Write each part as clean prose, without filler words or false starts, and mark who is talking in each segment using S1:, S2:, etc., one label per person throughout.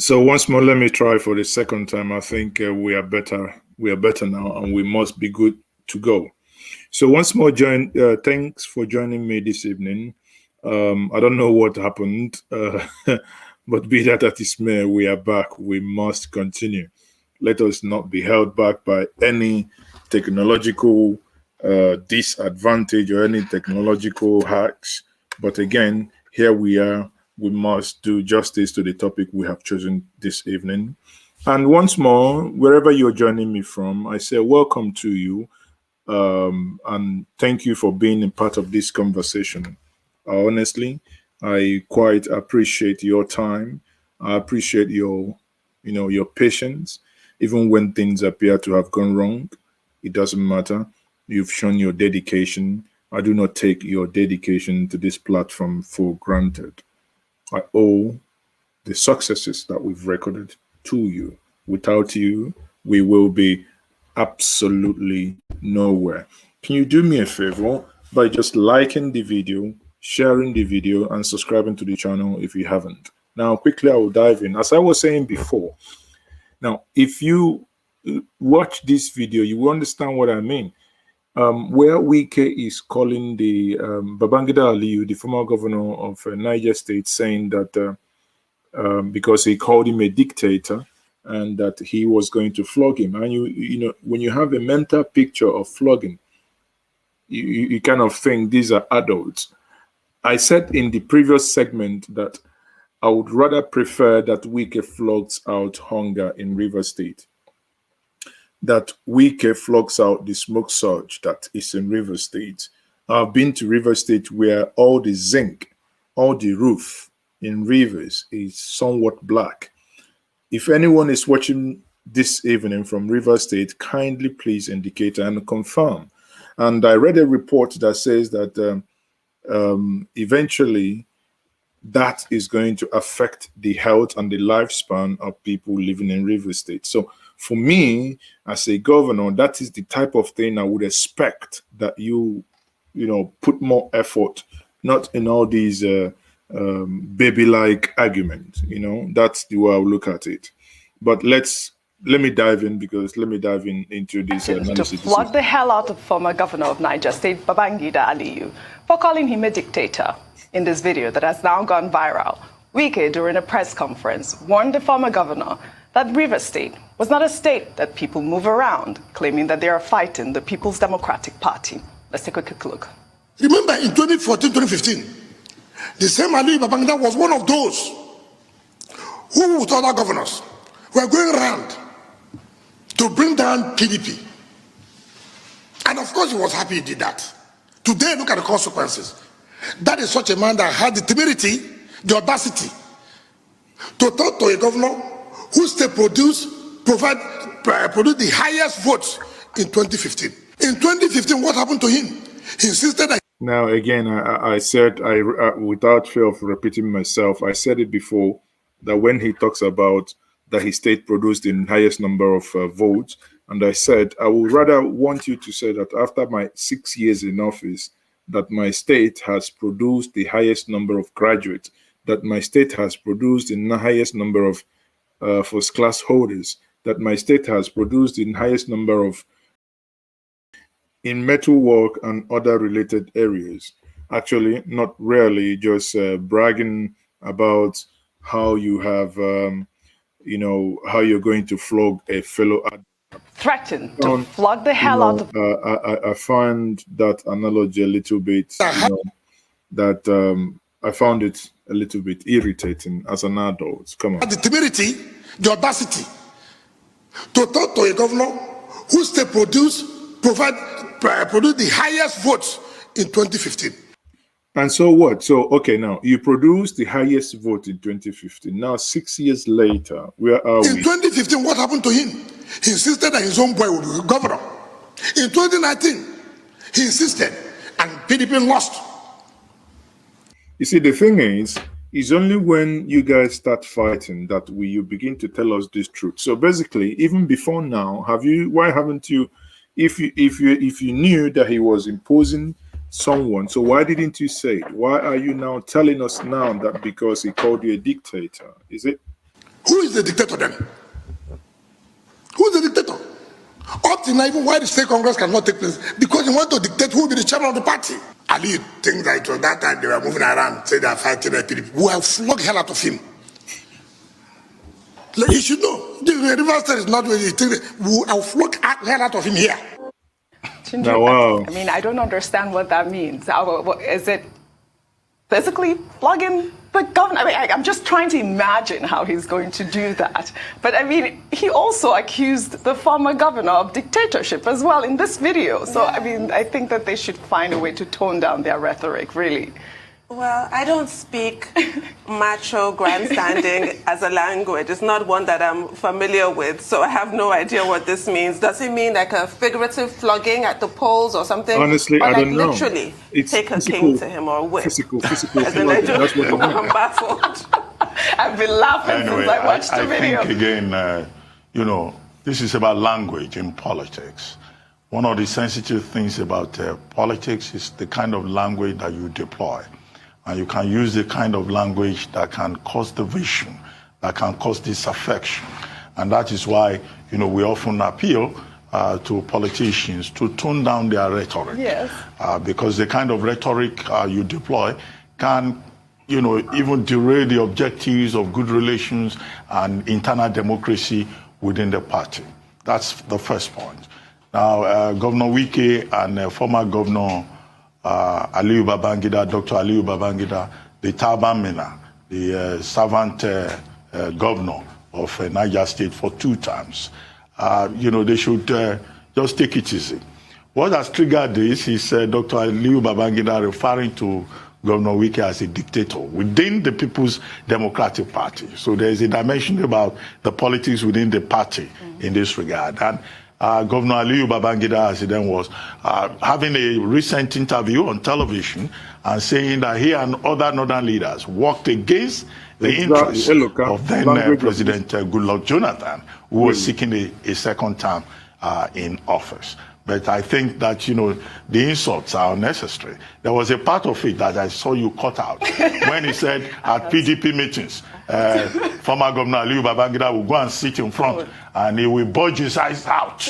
S1: So once more, let me try for the second time. I think we are better. We are better now, and we must be good to go. So once more, thanks for joining me this evening. I don't know what happened, but be that as it may, we are back. We must continue. Let us not be held back by any technological disadvantage or any technological hacks. But again, here we are. We must do justice to the topic we have chosen this evening. And once more, wherever you're joining me from, I say welcome to you. And thank you for being a part of this conversation. Honestly, I quite appreciate your time. I appreciate your patience. Even when things appear to have gone wrong, it doesn't matter. You've shown your dedication. I do not take your dedication to this platform for granted. I owe the successes that we've recorded to you. Without you, we will be absolutely nowhere. Can you do me a favor by just liking the video, sharing the video, and subscribing to the channel if you haven't? Now, quickly, I will dive in. As I was saying before, now, if you watch this video, you will understand what I mean. Where Wike is calling the Babangida Aliyu, the former governor of Niger State, saying that because he called him a dictator and that he was going to flog him. And you know, when you have a mental picture of flogging, you kind of think these are adults. I said in the previous segment that I would rather prefer that Wike flogs out hunger in River State, that Wike flogs out the smoke surge that is in River State. I've been to River State where all the zinc, all the roof in rivers is somewhat black. If anyone is watching this evening from River State, kindly please indicate and confirm. And I read a report that says that eventually that is going to affect the health and the lifespan of people living in River State. So for me, as a governor, that is the type of thing I would expect that you put more effort, not in all these baby-like arguments. That's the way I look at it. But let me dive in into this analysis.
S2: To flog the hell out of former governor of Niger State, Babangida Aliyu, for calling him a dictator. In this video that has now gone viral, Wike, during a press conference, warned the former governor that River State was not a state that people move around, claiming that they are fighting the People's Democratic Party. Let's take a quick look.
S3: Remember in 2014-2015, the same Aliyu Babangida was one of those who, with other governors, were going around to bring down PDP. And of course he was happy he did that. Today, look at the consequences. That is such a man that had the temerity, the audacity, to talk to a governor who still produced the highest votes in 2015. In 2015, what happened to him? He insisted that.
S1: Now, again, I said, without fear of repeating myself, I said it before, that when he talks about that his state produced the highest number of votes, and I said, I would rather want you to say that after my 6 years in office, that my state has produced the highest number of graduates, that my state has produced the highest number of first class holders, that my state has produced the highest number of in metal work and other related areas. Actually, not really just bragging about how you have, how you're going to flog a fellow
S2: threatened to flog the hell out of.
S1: I find that analogy a little bit, I found it a little bit irritating as an adult. Come on.
S3: The temerity, the audacity, to talk to a governor who still produced the highest votes in 2015.
S1: And so what? So, okay, now you produced the highest vote in 2015. Now, 6 years later, where are we?
S3: In 2015, what happened to him? He insisted that his own boy would be governor. In 2019, he insisted, and PDP lost.
S1: You see, the thing is only when you guys start fighting that you begin to tell us this truth. So basically, even before now, why haven't you, if you knew that he was imposing someone, so why didn't you say it? Why are you now telling us now that because he called you a dictator? Is it?
S3: Who is the dictator then? Who is the dictator? Up till now, even why the state congress cannot take place? Because they want to dictate who will be the chairman of the party. Ali thinks that it was that time they were moving around, say they are fighting the PDP. We have flogged hell out of him. Like, you should know, the River State is not where you think we have flogged hell out of him here.
S2: Njenje,
S1: Oh, wow.
S2: I mean, I don't understand what that means. Is it physically flogging the governor? I mean, I'm just trying to imagine how he's going to do that. But I mean, he also accused the former governor of dictatorship as well in this video. So, I mean, I think that they should find a way to tone down their rhetoric, really.
S4: Well, I don't speak macho grandstanding as a language. It's not one that I'm familiar with, so I have no idea what this means. Does it mean like a figurative flogging at the polls or something?
S1: Honestly,
S4: or
S1: I
S4: like
S1: don't know.
S4: literally
S1: It's
S4: take a
S1: physical,
S4: cane to him or a whip?
S1: Physical
S4: As in,
S1: flogging. That's what I mean.
S4: I'm baffled.
S2: I've been laughing
S5: Anyway,
S2: since I watched the
S5: I
S2: video.
S5: think again, you know, this is about language in politics. One of the sensitive things about politics is the kind of language that you deploy. And you can use the kind of language that can cause division, that can cause disaffection. And that is why, you know, we often appeal to politicians to tone down their rhetoric.
S2: Yes.
S5: Because the kind of rhetoric you deploy can, you know, even derail the objectives of good relations and internal democracy within the party. That's the first point. Now, Governor Wike and former Governor Aliyu Babangida, Dr. Aliyu Babangida, the Disbandment, the servant governor of Niger State for 2 terms. You know, they should just take it easy. What has triggered this is Dr. Aliyu Babangida referring to Governor Wike as a dictator within the People's Democratic Party. So there is a dimension about the politics within the party in this regard. And Governor Aliyu Babangida, as he then was, having a recent interview on television and saying that he and other northern leaders worked against the interests of then President Goodluck Jonathan, who was seeking a second term in office. But I think that, you know, the insults are unnecessary. There was a part of it that I saw you cut out when he said at PDP meetings, former Governor Aliyu Babangida will go and sit in front and he will budge his eyes out.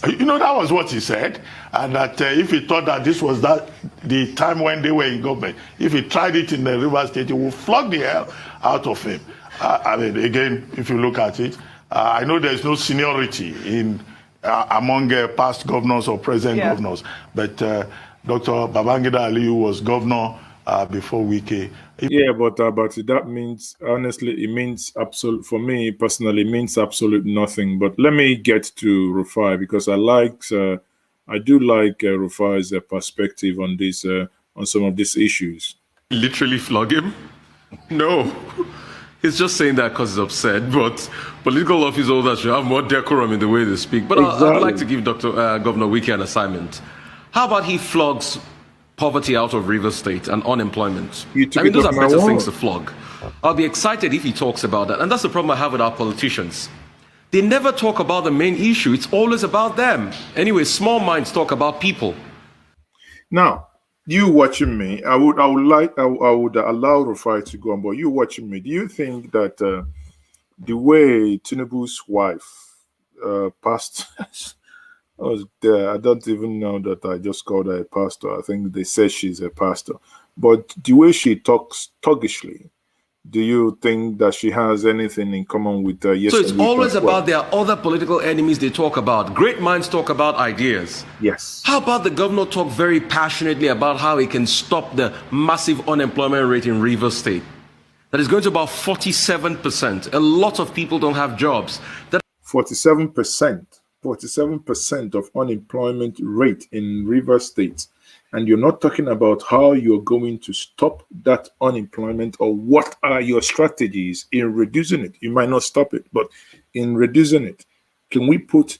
S5: You know, that was what he said. And that if he thought that this was the time when they were in government, if he tried it in the River State, he would flog the hell out of him. I mean, again, if you look at it, I know there's no seniority in among past governors or present governors, but Dr. Babangida Aliyu was governor before Wike.
S1: Yeah, but that means, honestly, it means absolute, for me personally, it means absolute nothing. But let me get to Rufai, because I do like Rufai's perspective on this, on some of these issues.
S6: Literally flog him? No. He's just saying that because he's upset, but political office holders should have more decorum in the way they speak. But I'd like to give Governor Wike an assignment. How about he flogs poverty out of Rivers State and unemployment? I mean, those are better things to flog. I'll be excited if he talks about that. And that's the problem I have with our politicians. They never talk about the main issue. It's always about them. Anyway, small minds talk about people.
S1: Now, you watching me, I would allow Rufai to go on, but you watching me, do you think that the way Tinubu's wife passed, I was there, I don't even know that I just called her a pastor. I think they say she's a pastor. But the way she talks tuggishly, do you think that she has anything in common with yes?
S6: So it's always about their other political enemies they talk about. Great minds talk about ideas.
S1: Yes.
S6: How about the governor talk very passionately about how he can stop the massive unemployment rate in Rivers State? That is going to about 47%. A lot of people don't have jobs. 47% of unemployment rate in Rivers State. And you're not talking about how you're going to stop that unemployment, or what are your strategies in reducing it. You might not stop it, but in reducing it, can we put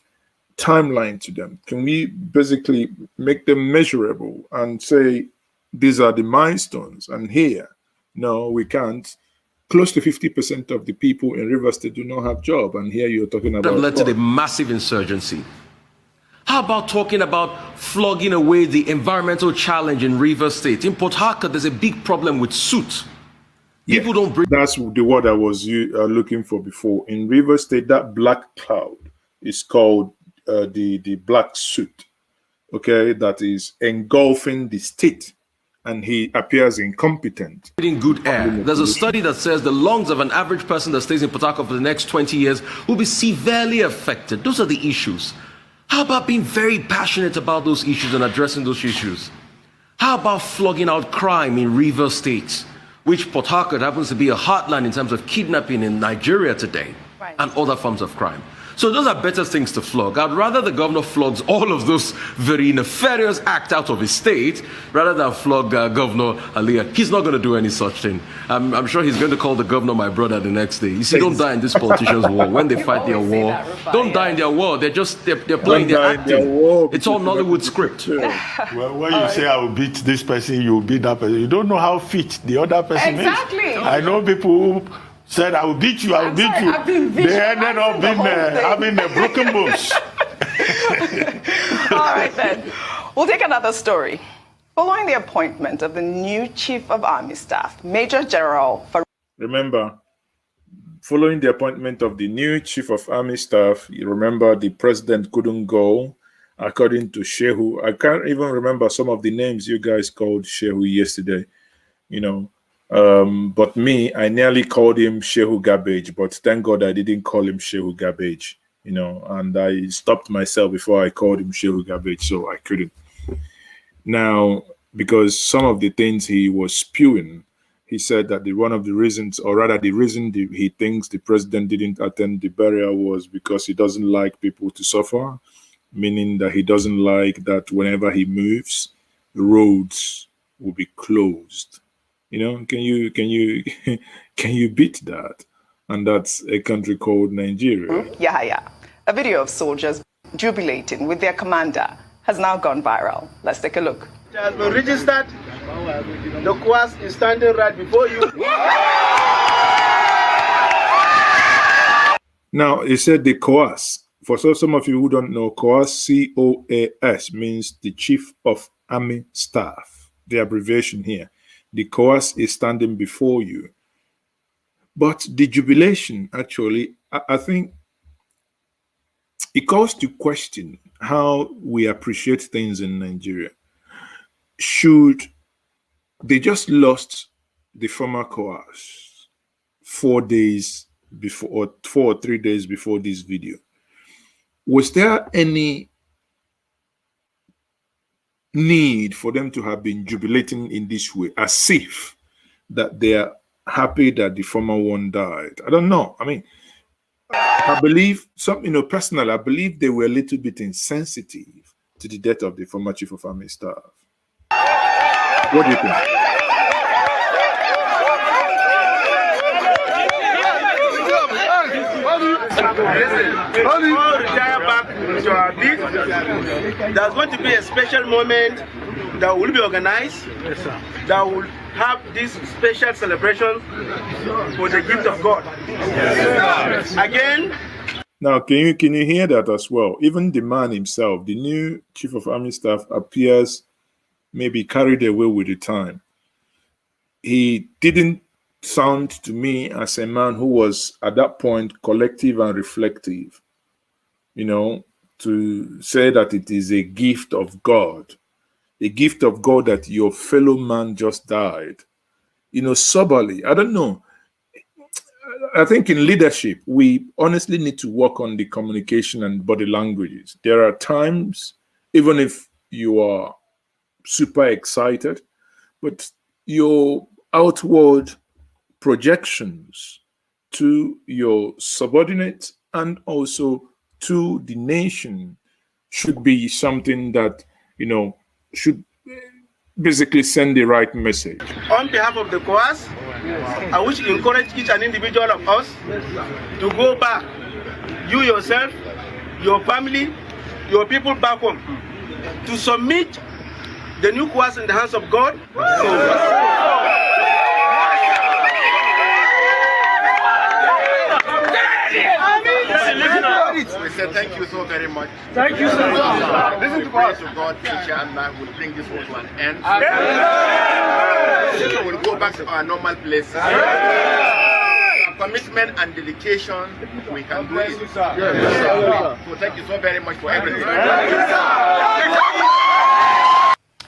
S6: timeline to them? Can we basically make them measurable and say, these are the milestones? And here, no, we can't. Close to 50% of the people in Rivers State do not have job. And here you're talking about... That led to the massive insurgency. How about talking about flogging away the environmental challenge in Rivers State? In Port Harcourt, there's a big problem with soot.
S7: People don't bring.
S1: That's the word I was looking for before. In Rivers State, that black cloud is called the black suit. Okay, that is engulfing the state, and he appears incompetent.
S7: Breathing good air. There's a study that says the lungs of an average person that stays in Port Harcourt for the next 20 years will be severely affected. Those are the issues. How about being very passionate about those issues and addressing those issues? How about flogging out crime in Rivers State, which Port Harcourt happens to be a heartland in terms of kidnapping in Nigeria today, and other forms of crime? So those are better things to flog. I'd rather the governor flogs all of those very nefarious acts out of his state rather than flog Governor Aliyah. He's not going to do any such thing. I'm sure he's going to call the governor my brother the next day. You see, don't die in this politicians' war. When they fight their war, don't die in their war. They're playing, they're acting. It's all Nollywood script.
S5: Well, when you say I will beat this person, you will beat that person. You don't know how fit the other person is. I know people who said, I will beat you, I will beat you. They ended up having a broken bones.
S2: All right, then. We'll take another story. Following the appointment of the new Chief of Army Staff, Major General Farouk.
S1: Remember, following the appointment of the new Chief of Army Staff, you remember the president couldn't go, according to Shehu. I can't even remember some of the names you guys called Shehu yesterday, but me, I nearly called him Shehu Garbage, but thank God I didn't call him Shehu Garbage, and I stopped myself before I called him Shehu Garbage, so I couldn't. Now, because some of the things he was spewing, he said that one of the reasons, or rather the reason he thinks the president didn't attend the burial was because he doesn't like people to suffer, meaning that he doesn't like that whenever he moves, roads will be closed. Can you beat that? And that's a country called Nigeria.
S2: Yeah. A video of soldiers jubilating with their commander has now gone viral. Let's take a look.
S8: It has been registered. The Kwas is standing right before you.
S1: Now, he said the Kwas. For some of you who don't know, Kwas, C-O-A-S, means the Chief of Army Staff. The abbreviation here. The Kwas is standing before you. But the jubilation, actually, I think it calls to question how we appreciate things in Nigeria. They just lost the former Kwas 4 days before, or 4 or 3 days before this video. Was there any need for them to have been jubilating in this way, as if that they are happy that the former one died? I don't know. I mean, I believe personally, I believe they were a little bit insensitive to the death of the former Chief of Army Staff. What do you think?
S8: There's going to be a special moment that will be organized, that will have this special celebration for the gift of God. Again.
S1: Now, can you hear that as well? Even the man himself, the new Chief of Army Staff, appears maybe carried away with the time. He didn't sound to me as a man who was at that point collective and reflective, to say that it is a gift of God that your fellow man just died. Soberly, I don't know. I think in leadership, we honestly need to work on the communication and body languages. There are times, even if you are super excited, but your outward projections to your subordinates and also to the nation should be something that, should basically send the right message.
S8: On behalf of the Kwas, I wish to encourage each and individual of us to go back. You yourself, your family, your people back home, to submit the new Kwas in the hands of God.
S9: We say thank you so very much.
S8: Thank you, sir.
S9: Listen to God, inshallah, will bring this war to an end. We will go back to our normal places. Commitment and dedication, we can do it. So thank you so very much for everything.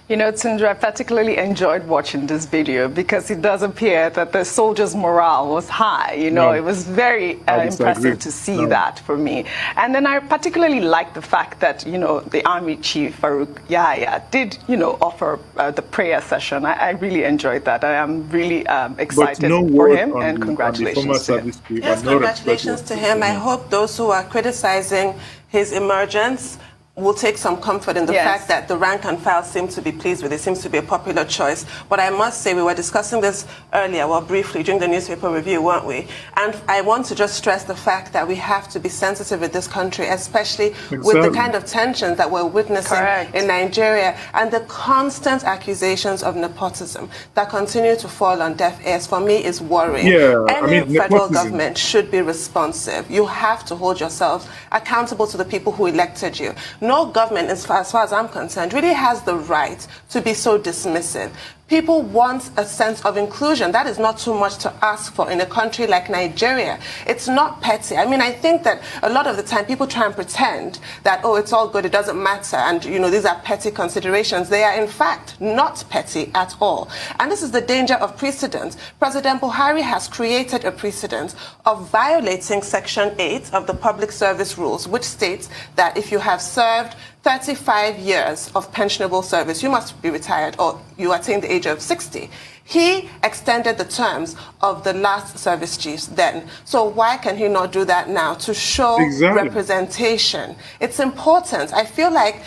S2: You know, Njenje, I particularly enjoyed watching this video because it does appear that the soldiers' morale was high. You know, it was very impressive to see that for me. And then I particularly like the fact that, you know, the Army Chief, Farouk Yahya, did, you know, offer the prayer session. I really enjoyed that. I am really excited for him, and congratulations to him.
S4: Yes, congratulations to him. I hope those who are criticizing his emergence will take some comfort in the fact that the rank and file seem to be pleased with it. It seems to be a popular choice. But I must say, we were discussing this earlier, well, briefly, during the newspaper review, weren't we? And I want to just stress the fact that we have to be sensitive in this country, especially with the kind of tensions that we're witnessing in Nigeria and the constant accusations of nepotism that continue to fall on deaf ears. For me, is worrying. Any federal government should be responsive. You have to hold yourselves accountable to the people who elected you. No government, as far as I'm concerned, really has the right to be so dismissive. People want a sense of inclusion. That is not too much to ask for in a country like Nigeria. It's not petty. I mean, I think that a lot of the time people try and pretend that, oh, it's all good, it doesn't matter, and, you know, these are petty considerations. They are, in fact, not petty at all. And this is the danger of precedent. President Buhari has created a precedent of violating Section 8 of the Public Service Rules, which states that if you have served 35 years of pensionable service, you must be retired or you attain the age of 60. He extended the terms of the last service chiefs then. So why can he not do that now to show representation? It's important. I feel like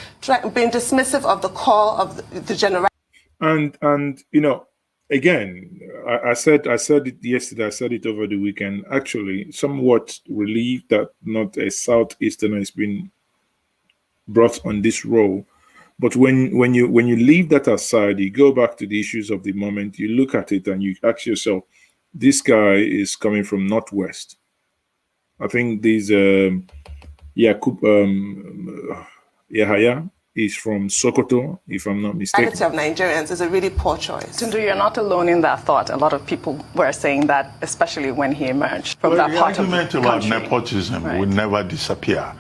S4: being dismissive of the call of the general.
S6: And you know, again, I said it yesterday, I said it over the weekend, actually somewhat relieved that not a Southeasterner has been brought on this role. But when you leave that aside, you go back to the issues of the moment, you look at it and you ask yourself, this guy is coming from Northwest. I think this Yakub Yahaya is from Sokoto, if I'm not mistaken.
S4: The of Nigerians is a really poor choice.
S2: Njenje, you're not alone in that thought. A lot of people were saying that, especially when he emerged from that part of the country.
S5: The argument about nepotism will never disappear,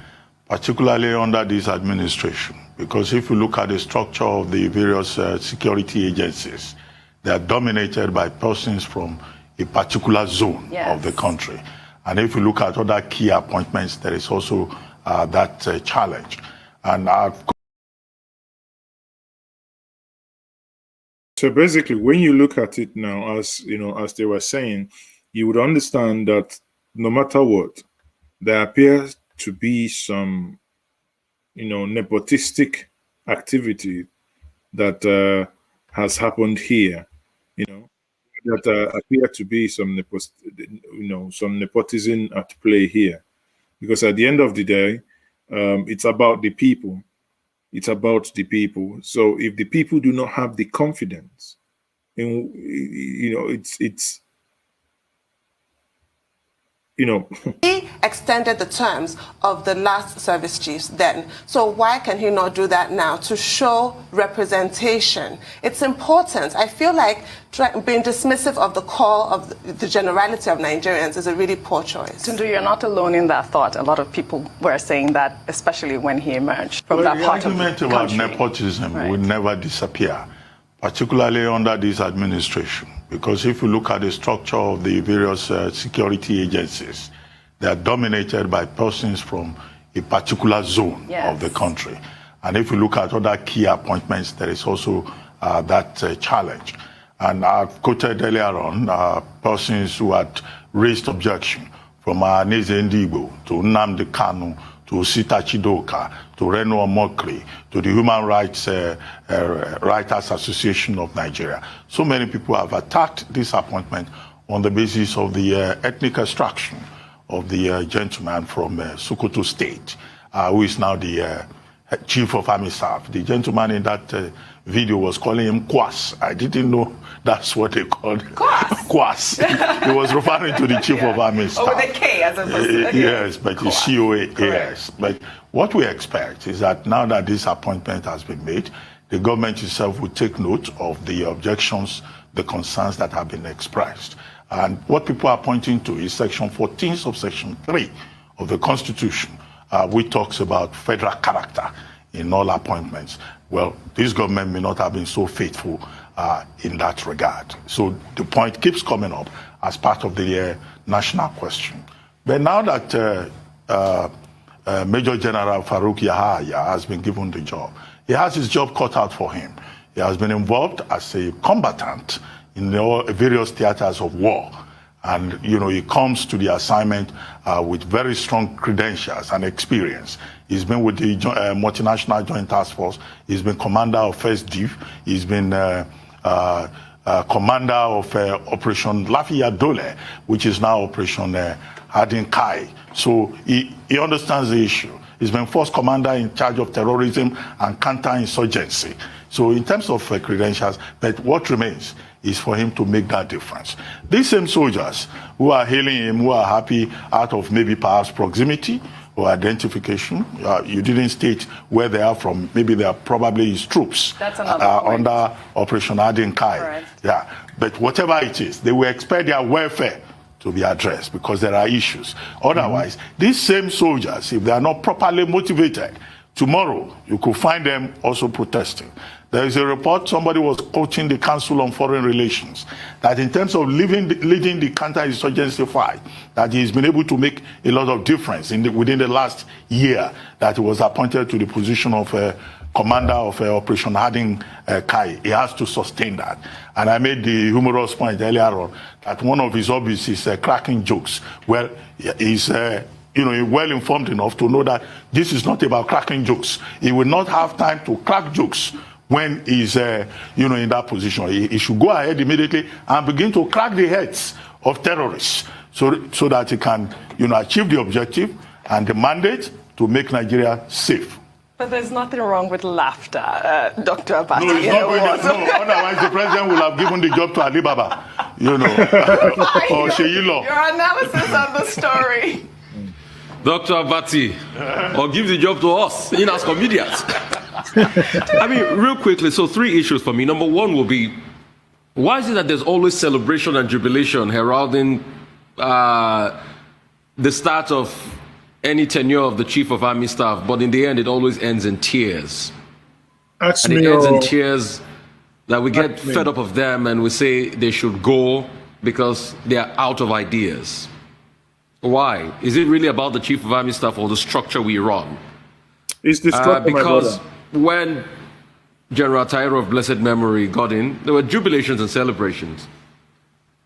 S5: particularly under this administration, because if you look at the structure of the various security agencies, they are dominated by persons from a particular zone of the country. And if you look at other key appointments, there is also that challenge. And
S6: so basically, when you look at it now, as you know, as they were saying, you would understand that no matter what, there appears to be some, you know, nepotistic activity that has happened here, you know, that appear to be some nepotism at play here, because at the end of the day, it's about the people. It's about the people. So if the people do not have the confidence, in, you know, it's you know.
S4: He extended the terms of the last service chiefs then. So why can he not do that now to show representation? It's important. I feel like being dismissive of the call of the generality of Nigerians is a really poor choice.
S2: Njenje, you're not alone in that thought. A lot of people were saying that, especially when he emerged from that part of the country.
S5: The argument about nepotism will never disappear, particularly under this administration. Because if you look at the structure of the various security agencies, they are dominated by persons from a particular zone of the country. And if you look at other key appointments, there is also that challenge. And I've quoted earlier on persons who had raised objection, from Njenje to Nnamdi Kanu, to Sita Chidoka, to Reno Omokri, to the Human Rights Writers Association of Nigeria. So many people have attacked this appointment on the basis of the ethnic extraction of the gentleman from Sokoto State, who is now the Chief of Army Staff. The gentleman in that video was calling him Kwas. I didn't know that's what they called Kwas. He was referring to the Chief of Army Staff.
S2: Oh, with a K as opposed to
S5: yes, but it's COAS. But what we expect is that now that this appointment has been made, the government itself will take note of the objections the concerns that have been expressed. And what people are pointing to is Section 14, subsection 3 of the Constitution, which talks about federal character in all appointments. Well, this government may not have been so faithful in that regard. So the point keeps coming up as part of the national question. But now that Major General Farouk Yahaya has been given the job, he has his job cut out for him. He has been involved as a combatant in the various theaters of war. And, you know, he comes to the assignment with very strong credentials and experience. He's been with the Multinational Joint Task Force. He's been commander of First Div. He's been commander of Operation Lafayette Dole, which is now Operation Hadin Kai. So he understands the issue. He's been force commander in charge of terrorism and counterinsurgency. So in terms of credentials, but what remains is for him to make that difference. These same soldiers who are hailing him, who are happy out of maybe perhaps proximity or identification, you didn't state where they are from. Maybe they are probably his troops.
S2: That's another point.
S5: Under Operation Adin Kai.
S2: Correct.
S5: Yeah, but whatever it is, they will expect their welfare to be addressed because there are issues. Otherwise, these same soldiers, if they are not properly motivated, tomorrow you could find them also protesting. There is a report, somebody was quoting the Council on Foreign Relations, that in terms of leading the counter-insurgency fight, that he's been able to make a lot of difference within the last year that he was appointed to the position of commander of Operation Hadin Kai. He has to sustain that. And I made the humorous point earlier on that one of his hobbies is cracking jokes. Well, he's well informed enough to know that this is not about cracking jokes. He will not have time to crack jokes when he's in that position. He should go ahead immediately and begin to crack the heads of terrorists so that he can achieve the objective and the mandate to make Nigeria safe.
S2: But there's nothing wrong with laughter, Dr. Abati.
S5: No, it's not going to, otherwise the president will have given the job to Alibaba, or Sheyilo.
S2: Your analysis of the story.
S7: Dr. Abati, or give the job to us, as comedians. I mean, real quickly, so 3 issues for me. Number 1 will be, why is it that there's always celebration and jubilation heralding the start of any tenure of the Chief of Army Staff, but in the end it always ends in tears? And it ends in tears that we get fed up of them and we say they should go because they are out of ideas. Why? Is it really about the Chief of Army Staff or the structure we run?
S1: It's the structure,
S7: because when General Tairo of blessed memory got in, there were jubilations and celebrations.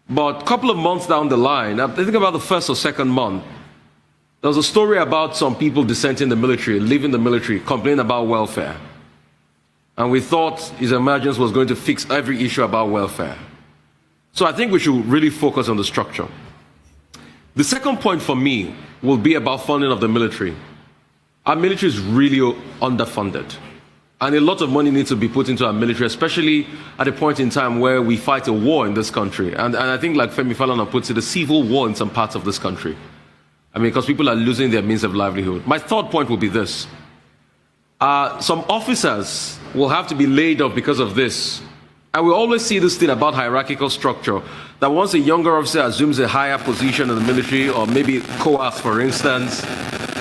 S7: But a couple of months down the line, I think about the 1st or 2nd month, there was a story about some people dissenting the military, leaving the military, complaining about welfare. And we thought his emergence was going to fix every issue about welfare. So I think we should really focus on the structure. The second point for me will be about funding of the military. Our military is really underfunded. And a lot of money needs to be put into our military, especially at a point in time where we fight a war in this country. And I think, like Femi Falana puts it, a civil war in some parts of this country. I mean, because people are losing their means of livelihood. My third point will be this. Some officers will have to be laid off because of this. And we always see this thing about hierarchical structure, that once a younger officer assumes a higher position in the military, or maybe COAS, for instance,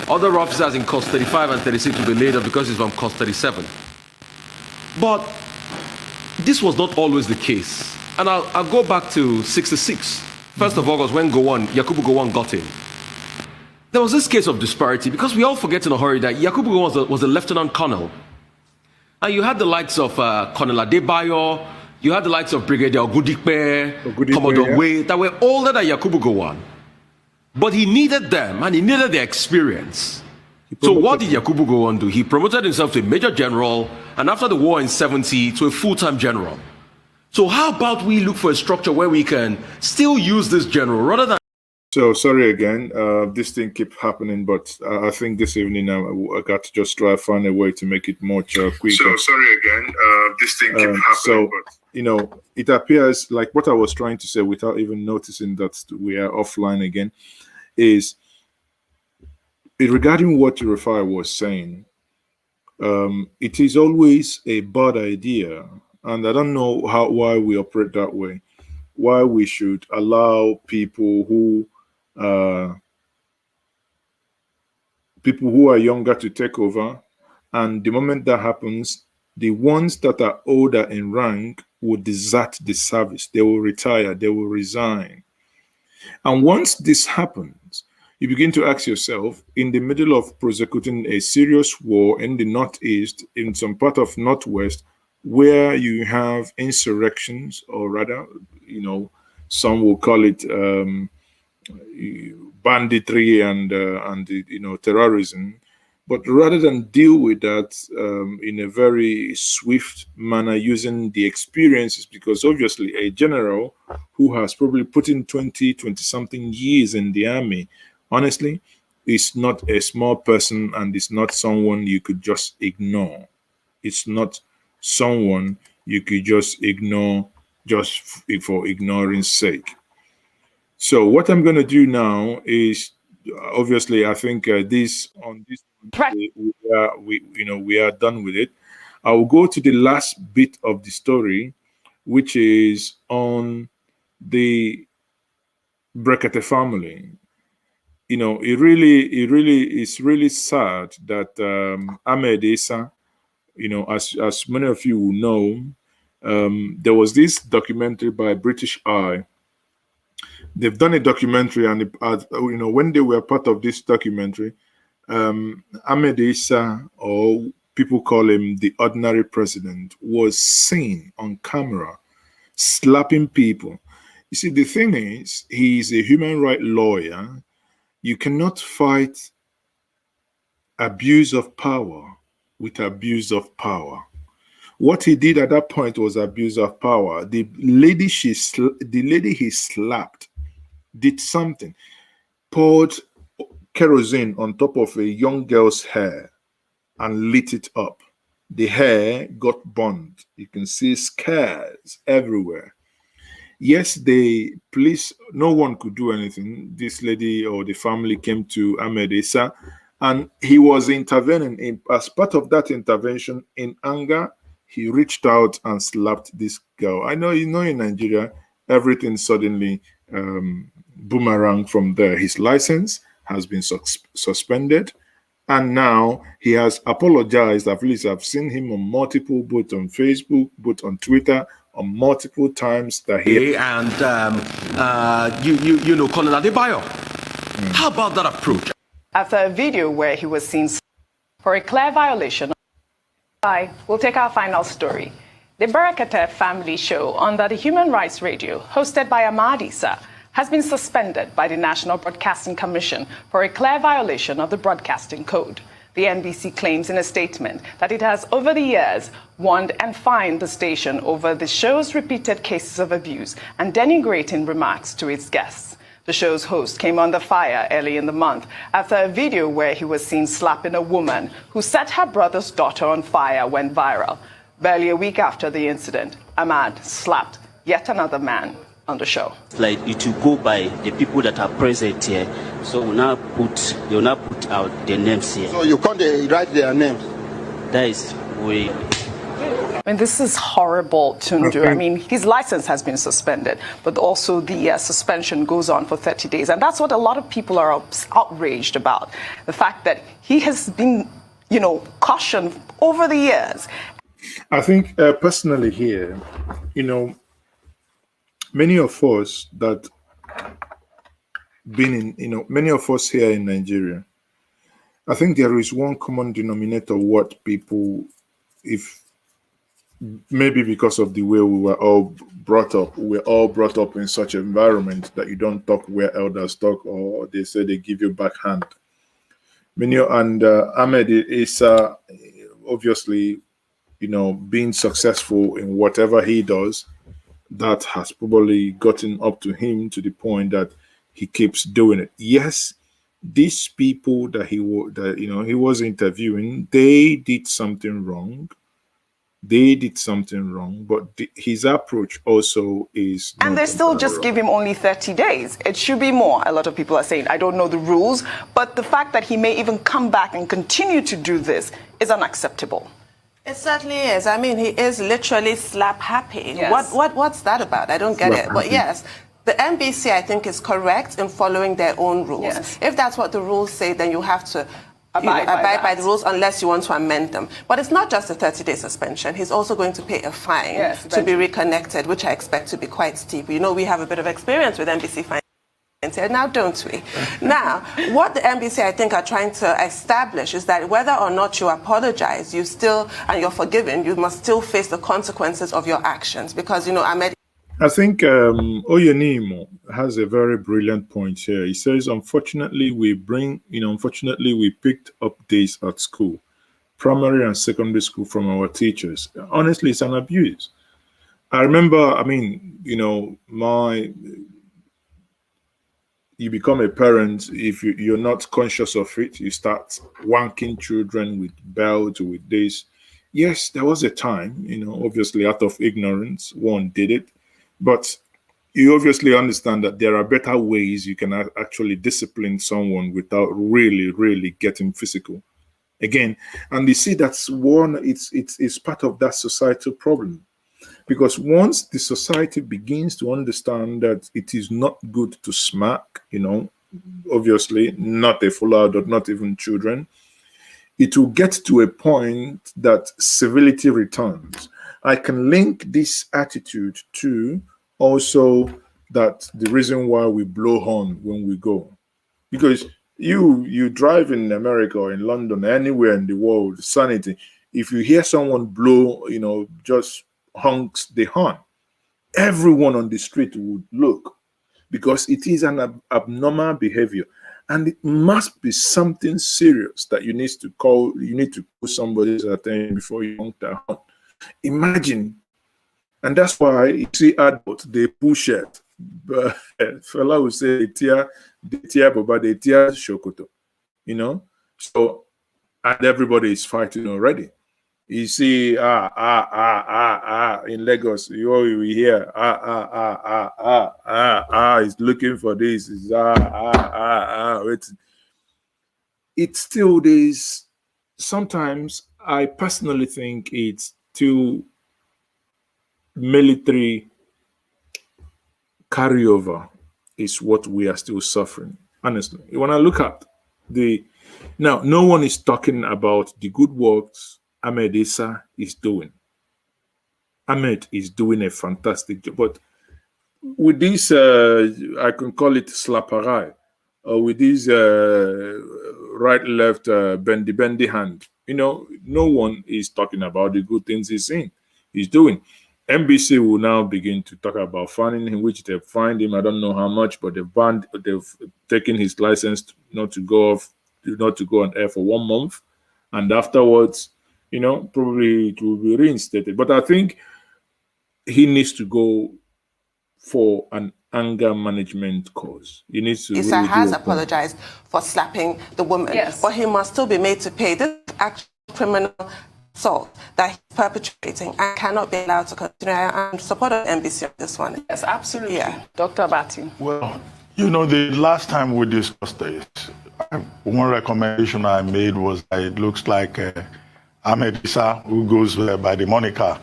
S7: other officers in Cost 35 and 36 will be laid off because he's from Cost 37. But this was not always the case. And I'll go back to 66, 1st of August, when Yakubu Gowon got in. There was this case of disparity, because we all forget in a hurry that Yakubu Gowon was a lieutenant colonel. And you had the likes of Colonel Adebayo, you had the likes of Brigadier Ogudikpe, Commodore Wade, that were older than Yakubu Gowon. But he needed them, and he needed their experience. So what did Yakubu Gowon do? He promoted himself to a major general, and after the war in 70, to a full-time general. So how about we look for a structure where we can still use this general, rather than...
S1: So sorry again, this thing keep happening, but I think this evening I got to just try to find a way to make it much quicker.
S6: So sorry again, this thing keep happening,
S1: but it appears like what I was trying to say without even noticing that we are offline again is regarding what Rufai was saying. It is always a bad idea
S6: And I don't know why we operate that way. Why we should allow people who are younger to take over, and the moment that happens, the ones that are older in rank will desert the service. They will retire. They will resign. And once this happens, you begin to ask yourself, in the middle of prosecuting a serious war in the Northeast, in some part of Northwest, where you have insurrections, or rather, some will call it banditry and terrorism. But rather than deal with that in a very swift manner using the experiences, because obviously a general who has probably put in 20-something years in the army, honestly, is not a small person, and is not someone you could just ignore. It's not someone you could just ignore just for ignoring's sake. So what I'm going to do now is, obviously, I think we are done with it. I will go to the last bit of the story, which is on the Brekete family. It really is really sad that Ahmed Issa, as many of you will know, there was this documentary by British Eye. They've done a documentary, and when they were part of this documentary, Ahmed Issa, or people call him the ordinary president, was seen on camera slapping people. You see, the thing is, he's a human rights lawyer. You cannot fight abuse of power with abuse of power. What he did at that point was abuse of power. The lady he slapped did something, poured kerosene on top of a young girl's hair and lit it up. The hair got burned. You can see scars everywhere. Yes, the police, no one could do anything. This lady or the family came to Ahmed Issa, and he was intervening. As part of that intervention, in anger, he reached out and slapped this girl. I know, in Nigeria, everything suddenly boomerang from there. His license has been suspended, and now he has apologized. At least I've seen him on multiple, both on Facebook, both on Twitter, on multiple times that he
S7: and Colin Adebayo. How about that approach?
S2: After a video where he was seen for a clear violation. We'll take our final story. The Brekete family show under the Human Rights Radio, hosted by Ahmed Issa, has been suspended by the National Broadcasting Commission for a clear violation of the Broadcasting Code. The NBC claims in a statement that it has, over the years, warned and fined the station over the show's repeated cases of abuse and denigrating remarks to its guests. The show's host came under fire early in the month after a video where he was seen slapping a woman who set her brother's daughter on fire went viral. Barely a week after the incident, Ahmad slapped yet another man on the show.
S10: Like it will go by the people that are present here, so they'll now put out their names here. So you can't write their names? That is way.
S2: I mean, this is horrible to do. I mean, his license has been suspended, but also the suspension goes on for 30 days. And that's what a lot of people are outraged about. The fact that he has been, cautioned over the years.
S6: I think personally here, many of us that been in, many of us here in Nigeria, I think there is one common denominator what people, if maybe because of the way we were all brought up, we're all brought up in such an environment that you don't talk where elders talk, or they say they give you backhand. And Ahmed Issa, obviously, being successful in whatever he does, that has probably gotten up to him to the point that he keeps doing it. Yes, these people that he was interviewing, they did something wrong. But his approach also is.
S2: And they still just give him only 30 days. It should be more. A lot of people are saying, I don't know the rules, but the fact that he may even come back and continue to do this is unacceptable.
S4: It certainly is. I mean, he is literally slap happy.
S2: Yes.
S4: What's that about? I don't get it. But yes, the NBC, I think, is correct in following their own rules.
S2: Yes.
S4: If that's what the rules say, then you have to
S2: abide
S4: by the rules unless you want to amend them. But it's not just a 30-day suspension. He's also going to pay a fine to be reconnected, which I expect to be quite steep. You know, we have a bit of experience with NBC fines now, don't we? Now, what the NBC, I think, are trying to establish is that whether or not you apologize, you still, and you're forgiven, you must still face the consequences of your actions. Because, you know,
S1: I think Oyenimo has a very brilliant point here. He says, unfortunately, we picked up days at school, primary and secondary school, from our teachers. Honestly, it's an abuse. I remember, I mean, you know, you become a parent, if you're not conscious of it, you start wanking children with belts, with this. Yes, there was a time, you know, obviously out of ignorance, one did it. But you obviously understand that there are better ways you can actually discipline someone without really, really getting physical. Again, and you see that's one, it's part of that societal problem. Because once the society begins to understand that it is not good to smack, you know, obviously not a full adult, not even children, it will get to a point that civility returns. I can link this attitude to also that the reason why we blow horn when we go. Because you drive in America or in London, anywhere in the world, sanity, if you hear someone blow, you know, just honks the horn, everyone on the street would look, because it is an abnormal behavior, and it must be something serious that you need to call somebody's attention before you honk that horn. Imagine. And that's why you see adults, they push it. But fella will say they tear shokoto, you know. So, and everybody is fighting already. You see, in Lagos, you hear, he's looking for this, it's still this. Sometimes I personally think it's still military carryover is what we are still suffering. Honestly, when I look at now, no one is talking about the good works Ahmed Issa is doing. Ahmed is doing a fantastic job, but with this, I can call it slapperai, or with this right-left bendy hand. You know, no one is talking about the good things he's doing. NBC will now begin to talk about finding him, which they've fined him. I don't know how much, but they've taken his license not to go on air for 1 month, and afterwards, you know, probably it will be reinstated. But I think he needs to go for an anger management course. He needs to.
S4: Issa has apologized for slapping the woman, but he must still be made to pay. This actual criminal assault that he's perpetrating and cannot be allowed to continue. I'm supportive of NBC on this one.
S2: Yes, absolutely. Yeah. Dr. Abati.
S5: Well, you know, the last time we discussed this, one recommendation I made was that it looks like Ahmed Issa, who goes by the moniker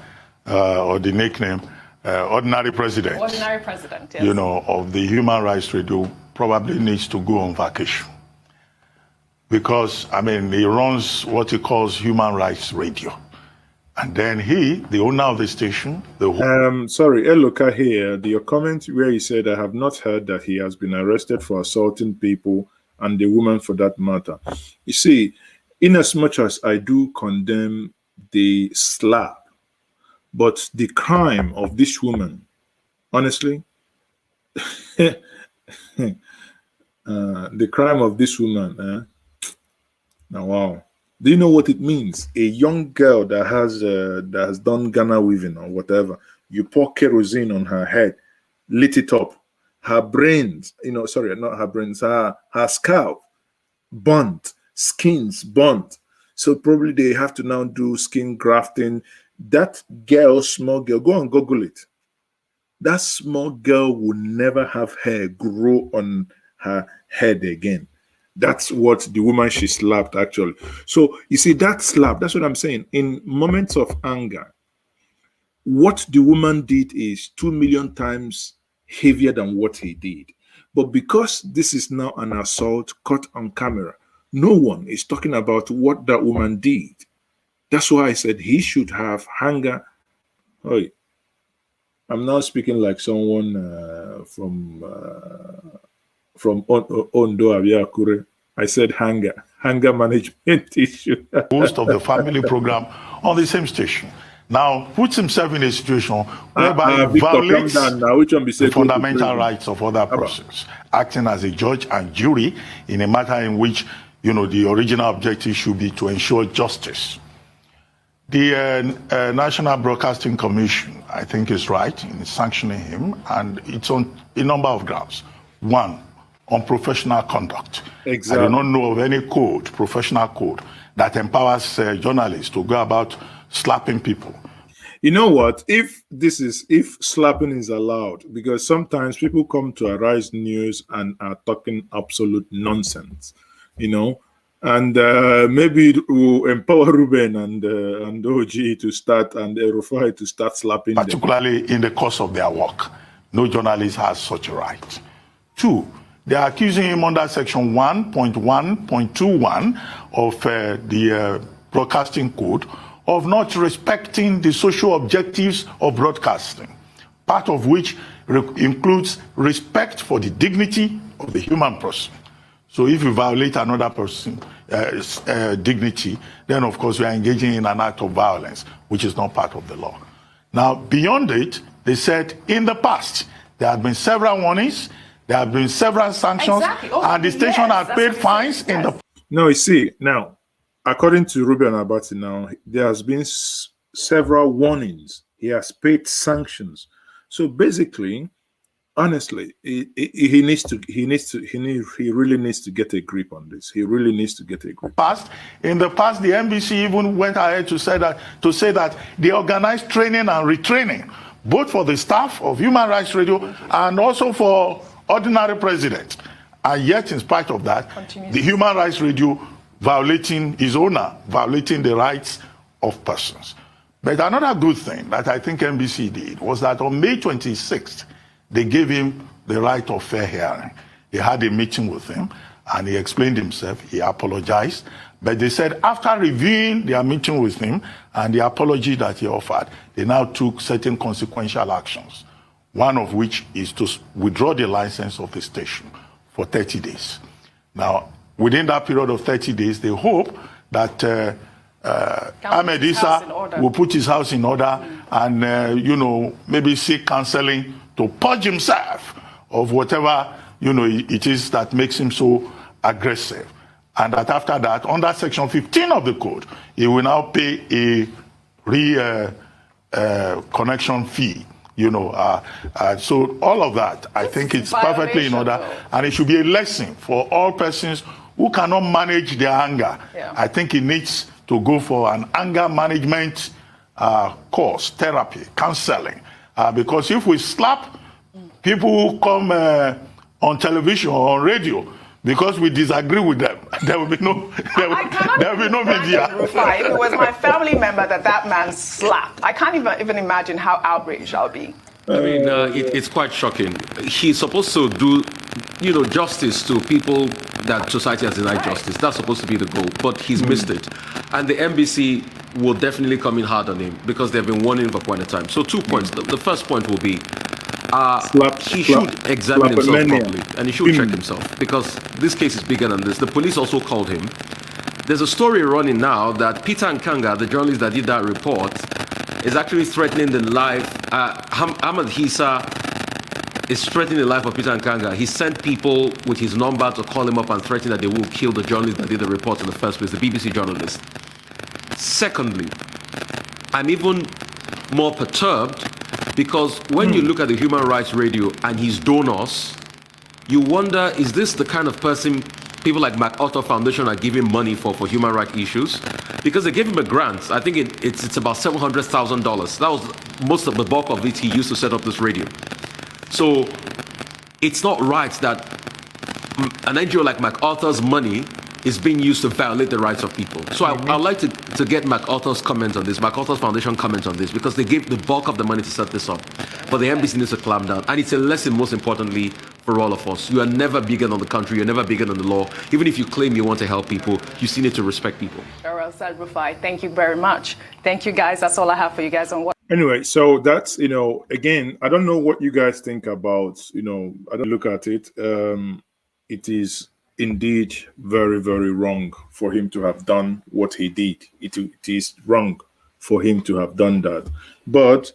S5: or the nickname, Ordinary President.
S2: Ordinary President, yes.
S5: You know, of the Human Rights Radio, probably needs to go on vacation. Because, I mean, he runs what he calls Human Rights Radio. And then the owner of the station,
S1: sorry, Eloka here, your comment where he said, I have not heard that he has been arrested for assaulting people, and the woman for that matter. You see, in as much as I do condemn the slap, but the crime of this woman, honestly, the crime of this woman, now, wow. Do you know what it means? A young girl that has done Ghana weaving or whatever, you pour kerosene on her head, lit it up, her brains, sorry, not her brains, her scalp burnt, skins burnt. So probably they have to now do skin grafting. That girl, small girl, go and Google it. That small girl will never have hair grow on her head again.
S6: That's what the woman she slapped actually. So you see that slap, that's what I'm saying. In moments of anger, what the woman did is 2 million times heavier than what he did. But because this is now an assault caught on camera, no one is talking about what that woman did. That's why I said he should have anger. Oh, I'm now speaking like someone from Ondo Abiakure. I said anger management issue.
S5: Most of the family program on the same station. Now puts himself in a situation whereby he violates the fundamental rights of other persons, acting as a judge and jury in a matter in which, you know, the original objective should be to ensure justice. The National Broadcasting Commission, I think, is right in sanctioning him, and it's on a number of grounds. One, on professional conduct.
S6: Exactly.
S5: I do not know of any code, professional code, that empowers journalists to go about slapping people.
S6: You know what? If slapping is allowed, because sometimes people come to Arise News and are talking absolute nonsense, you know, and maybe it will empower Ruben and OG to start and Rufai to start slapping
S5: particularly
S6: them.
S5: In the course of their work. No journalist has such a right. Two, they are accusing him under section 1.1.21 of the Broadcasting Code of not respecting the social objectives of broadcasting, part of which includes respect for the dignity of the human person. So if you violate another person's dignity, then of course you are engaging in an act of violence, which is not part of the law. Now, beyond it, they said in the past, there have been several warnings, there have been several sanctions, and the station had paid fines in the...
S6: No, you see, now, according to Ruben Abati now, there has been several warnings. He has paid sanctions. So basically, honestly, he really needs to get a grip on this. He really needs to get a grip.
S5: In the past, the NBC even went ahead to say that they organized training and retraining, both for the staff of Human Rights Radio and also for ordinary presidents. And yet, in spite of that, the Human Rights Radio violating his owner, violating the rights of persons. But another good thing that I think NBC did was that on May 26th, they gave him the right of fair hearing. They had a meeting with him and he explained himself, he apologized. But they said after reviewing their meeting with him and the apology that he offered, they now took certain consequential actions. One of which is to withdraw the license of the station for 30 days. Now, within that period of 30 days, they hope that Ahmed Issa will put his house in order and, maybe seek counseling to purge himself of whatever, it is that makes him so aggressive. And that after that, under Section 15 of the code, he will now pay a connection fee. So all of that, I think it's perfectly in order, and it should be a lesson for all persons who cannot manage their anger.
S2: Yeah.
S5: I think it needs to go for an anger management course, therapy, counseling, because if we slap people who come on television or on radio because we disagree with them, there will be no media.
S2: If it was my family member that man slapped, I can't even imagine how outraged I'll be.
S7: I mean, it's quite shocking. He's supposed to do, justice to people that society has denied justice. That's supposed to be the goal, but he's missed it. And the NBC will definitely come in hard on him because they've been warning for quite a time. So 2 points. The first point will be, he should examine himself properly and he should check himself because this case is bigger than this. The police also called him. There's a story running now that Peter Nkanga, the journalist that did that report, is actually threatening the life. Ahmed Issa is threatening the life of Peter Nkanga. He sent people with his number to call him up and threaten that they will kill the journalist that did the report in the first place, the BBC journalist. Secondly, I'm even more perturbed because when you look at the Human Rights Radio and his donors, you wonder, is this the kind of person people like MacArthur Foundation are giving money for human rights issues? Because they gave him a grant. I think it's about $700,000. That was most of the bulk of it he used to set up this radio. So it's not right that an NGO like MacArthur's money is being used to violate the rights of people. So I'd like to get MacArthur's comment on this, MacArthur's Foundation comment on this, because they gave the bulk of the money to set this up. But the embassy needs to clamp down. And it's a lesson, most importantly, for all of us. You are never bigger than the country. You're never bigger than the law. Even if you claim you want to help people, you still need to respect people.
S2: Very well said, Rufai. Thank you very much. Thank you, guys. That's all I have for you guys on what.
S1: Anyway, so that's, again, I don't know what you guys think about, I don't look at it. It is indeed very, very wrong for him to have done what he did. It is wrong for him to have done that. But,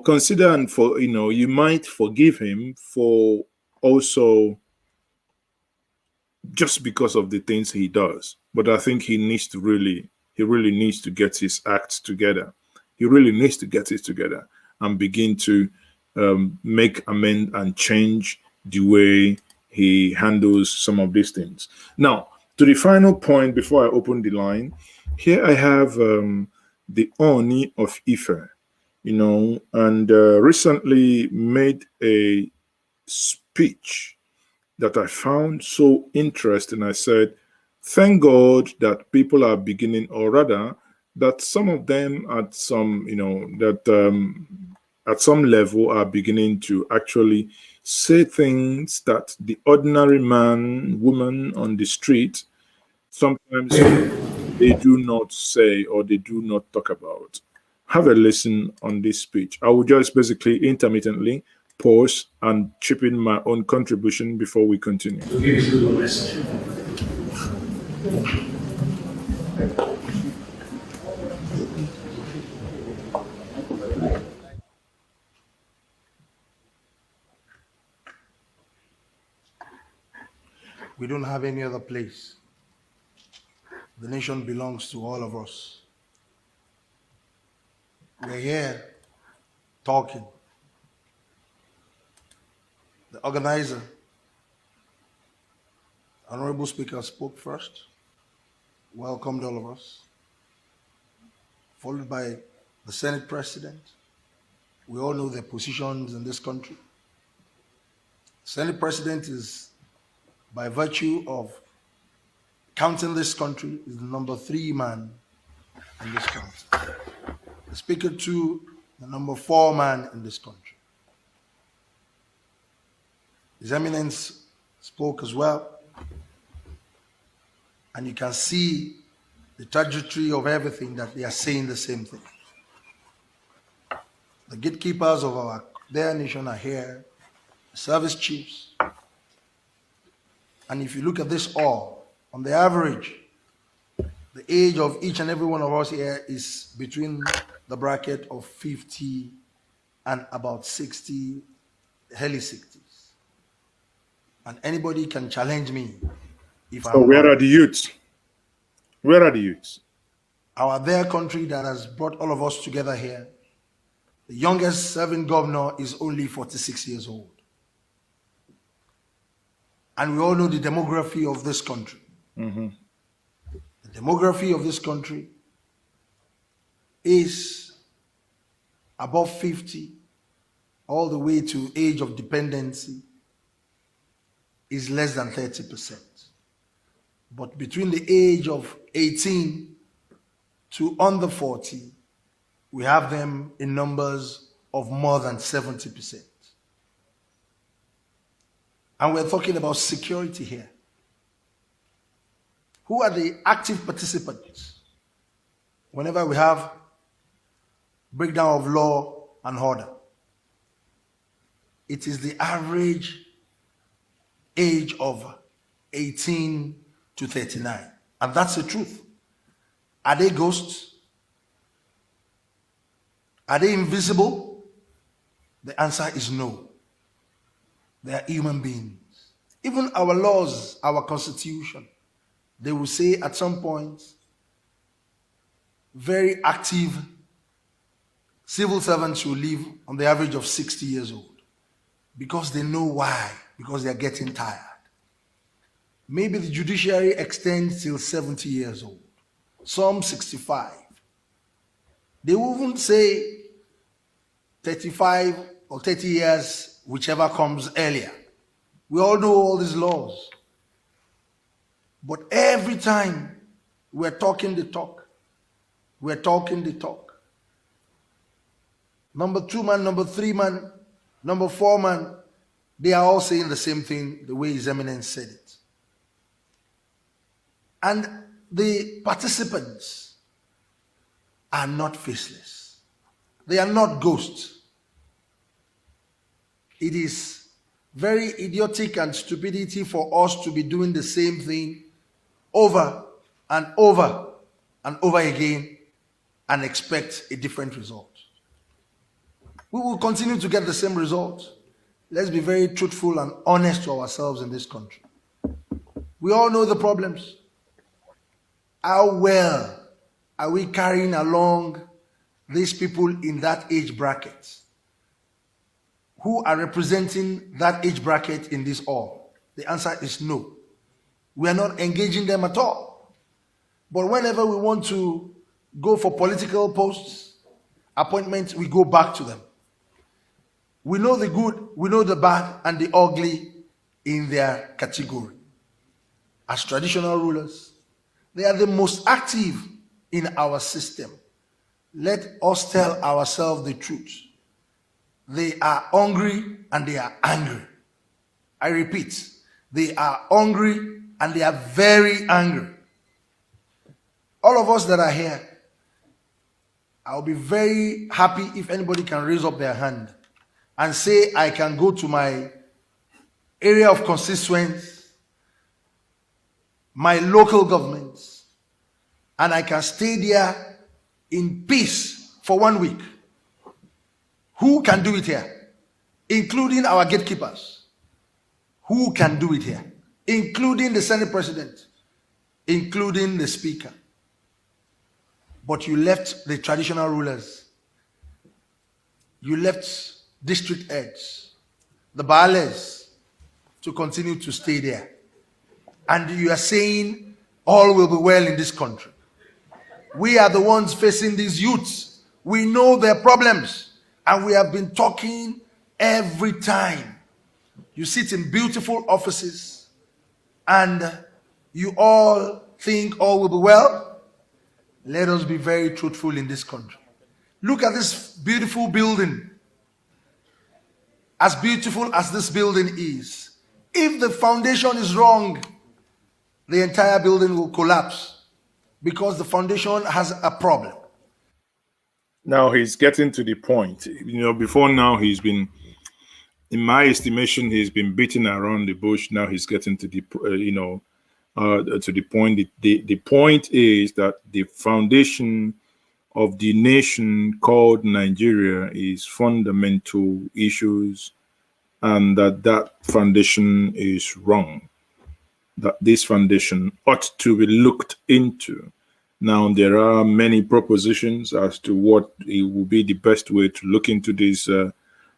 S1: consider and you might forgive him for also just because of the things he does. But I think he really needs to get his act together. He really needs to get it together and begin to make amend and change the way he handles some of these things. Now, to the final point before I open the line, here I have the Oni of Ife, and recently made a speech that I found so interesting. I said, thank God that people are beginning, or rather, that some of them at some, at some level are beginning to actually say things that the ordinary man, woman on the street, sometimes they do not say or they do not talk about. Have a listen on this speech. I will just basically intermittently pause and chip in my own contribution before we continue.
S11: To give you a message. We don't have any other place. The nation belongs to all of us. We're here talking. The organizer, Honorable Speaker, spoke first, welcomed all of us, followed by the Senate President. We all know their positions in this country. The Senate President is, by virtue of counting this country, is the number 3 man in this country. The Speaker, too, the number 4 man in this country. His Eminence spoke as well, and you can see the trajectory of everything that they are saying the same thing. The gatekeepers of their nation are here, the service chiefs, and if you look at this all, on the average, the age of each and every one of us here is between the bracket of 50 and about 60, early 60s. And anybody can challenge me if
S1: So where are the youths? Where are the youths?
S11: Their country that has brought all of us together here, the youngest serving governor is only 46 years old. And we all know the demography of this country.
S1: Mm-hmm.
S11: The demography of this country is above 50, all the way to age of dependency is less than 30%. But between the age of 18 to under 40, we have them in numbers of more than 70%. And we're talking about security here. Who are the active participants whenever we have breakdown of law and order? It is the average age of 18 to 39. And that's the truth. Are they ghosts? Are they invisible? The answer is no. They are human beings. Even our laws, our constitution, they will say at some point, very active civil servants will live on the average of 60 years old. Because they know why. Because they are getting tired. Maybe the judiciary extends till 70 years old. Some 65. They will even say 35 or 30 years, whichever comes earlier. We all know all these laws. But every time we're talking the talk, we're talking the talk. Number 2 man, number 3 man, number 4 man, they are all saying the same thing the way His Eminence said it. And the participants are not faceless. They are not ghosts. It is very idiotic and stupidity for us to be doing the same thing over and over and over again and expect a different result. We will continue to get the same result. Let's be very truthful and honest to ourselves in this country. We all know the problems. How well are we carrying along these people in that age bracket who are representing that age bracket in this hall? The answer is no. We are not engaging them at all. But whenever we want to go for political posts, appointments, we go back to them. We know the good, we know the bad, and the ugly in their category. As traditional rulers, they are the most active in our system. Let us tell ourselves the truth. They are hungry and they are angry. I repeat, they are hungry and they are very angry. All of us that are here, I'll be very happy if anybody can raise up their hand and say, I can go to my area of constituents, my local governments, and I can stay there in peace for 1 week. Who can do it here? Including our gatekeepers. Who can do it here? Including the Senate President, including the Speaker. But you left the traditional rulers. You left district heads, the baales, to continue to stay there. And you are saying all will be well in this country. We are the ones facing these youths. We know their problems. And we have been talking every time. You sit in beautiful offices and you all think all will be well. Let us be very truthful in this country. Look at this beautiful building. As beautiful as this building is, if the foundation is wrong, the entire building will collapse because the foundation has a problem.
S6: Now he's getting to the point. Before now he's been, in my estimation, he's been beating around the bush. Now he's getting to the, to the point. The point is that the foundation of the nation called Nigeria is fundamental issues, and that foundation is wrong. That this foundation ought to be looked into. Now, there are many propositions as to what it will be the best way to look into this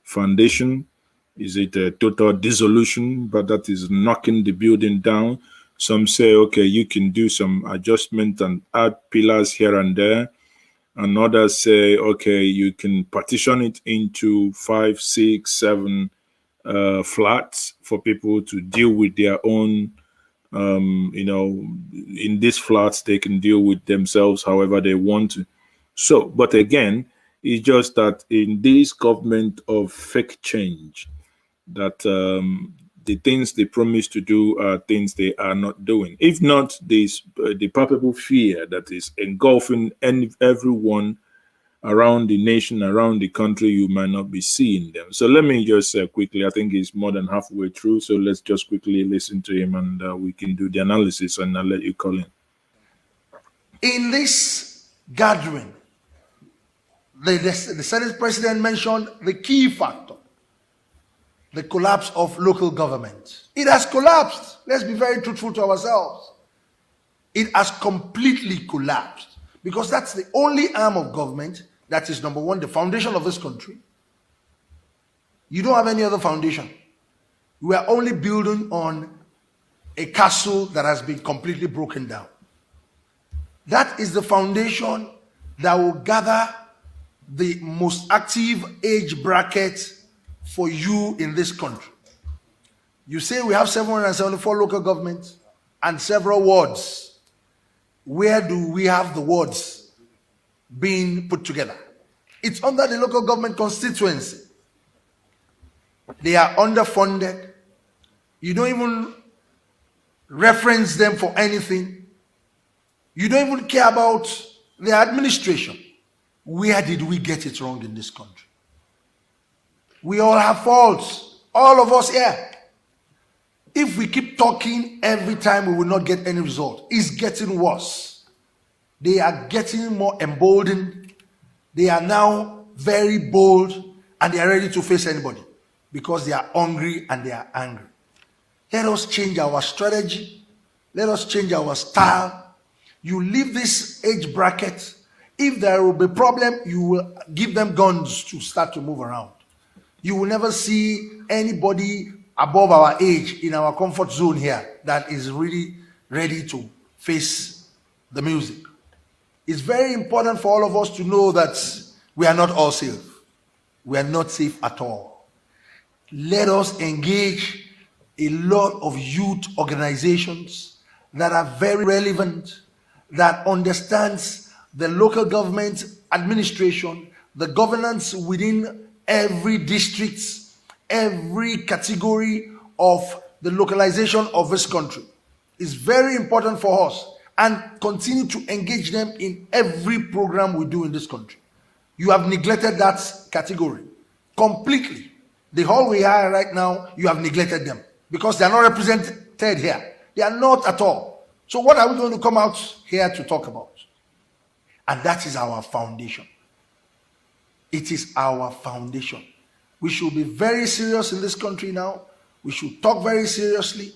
S6: foundation. Is it a total dissolution, but that is knocking the building down? Some say, okay, you can do some adjustment and add pillars here and there. And others say, okay, you can partition it into 5, 6, 7 flats for people to deal with their own, in these flats, they can deal with themselves however they want to. So, but again, it's just that in this government of fake change, that the things they promise to do are things they are not doing. If not this, the palpable fear that is engulfing everyone around the nation, around the country, you might not be seeing them. So let me just quickly, I think he's more than halfway through, so let's just quickly listen to him and we can do the analysis, and I'll let you call in.
S11: In this gathering, the Senate President mentioned the key factor, the collapse of local government. It has collapsed. Let's be very truthful to ourselves. It has completely collapsed because that's the only arm of government that is, number one, the foundation of this country. You don't have any other foundation. We are only building on a castle that has been completely broken down. That is the foundation that will gather the most active age bracket for you in this country. You say we have 774 local governments and several wards. Where do we have the wards being put together? It's under the local government constituency. They are underfunded. You don't even reference them for anything. You don't even care about their administration. Where did we get it wrong in this country? We all have faults, all of us here. If we keep talking every time, we will not get any result. It's getting worse. They are getting more emboldened. They are now very bold and they are ready to face anybody because they are hungry and they are angry. Let us change our strategy. Let us change our style. You leave this age bracket. If there will be a problem, you will give them guns to start to move around. You will never see anybody above our age in our comfort zone here that is really ready to face the music. It's very important for all of us to know that we are not all safe. We are not safe at all. Let us engage a lot of youth organizations that are very relevant, that understands the local government administration, the governance within every district, every category of the localization of this country. It's very important for us, and continue to engage them in every program we do in this country. You have neglected that category completely. The whole we are right now, you have neglected them because they are not represented here. They are not at all. So what are we going to come out here to talk about? And that is our foundation. It is our foundation. We should be very serious in this country now. We should talk very seriously.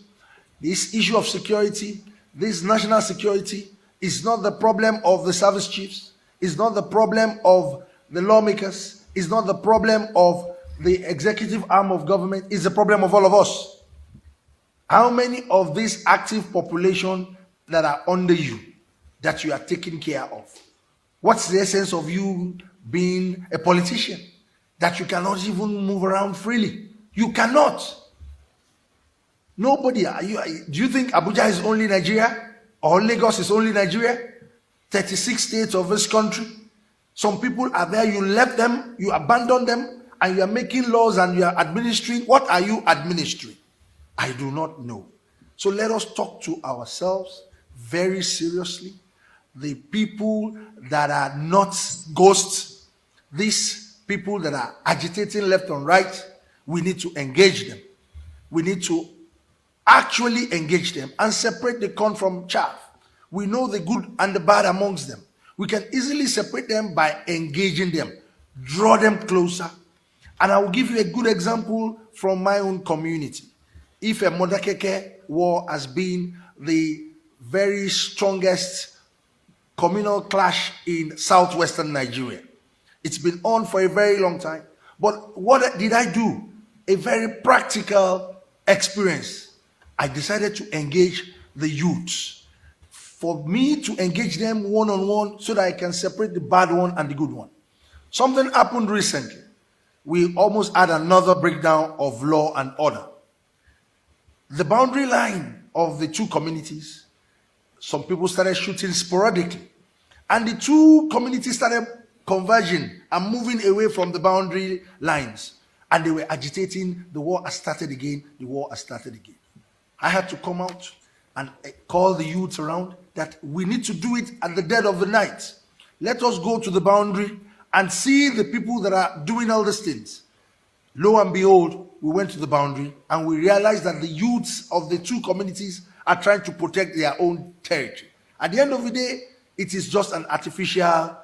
S11: This issue of security, this national security, is not the problem of the service chiefs. It's not the problem of the lawmakers. It's not the problem of the executive arm of government. It's the problem of all of us. How many of this active population that are under you that you are taking care of? What's the essence of you being a politician? That you cannot even move around freely. You cannot. Nobody. Do you think Abuja is only Nigeria? Or Lagos is only Nigeria? 36 states of this country. Some people are there, you left them, you abandoned them, and you are making laws and you are administering. What are you administering? I do not know. So let us talk to ourselves very seriously. The people that are not ghosts, these people that are agitating left and right, we need to engage them. We need to actually engage them and separate the corn from chaff. We know the good and the bad amongst them. We can easily separate them by engaging them, draw them closer. And I will give you a good example from my own community. If a Modakeke war has been the very strongest communal clash in southwestern Nigeria, it's been on for a very long time. But what did I do? A very practical experience. I decided to engage the youths. For me to engage them one-on-one so that I can separate the bad one and the good one. Something happened recently. We almost had another breakdown of law and order. The boundary line of the two communities, some people started shooting sporadically. And the two communities started converging and moving away from the boundary lines. And they were agitating. The war has started again. The war has started again. I had to come out and call the youths around that we need to do it at the dead of the night. Let us go to the boundary and see the people that are doing all these things. Lo and behold, we went to the boundary and we realized that the youths of the two communities are trying to protect their own territory. At the end of the day, it is just an artificial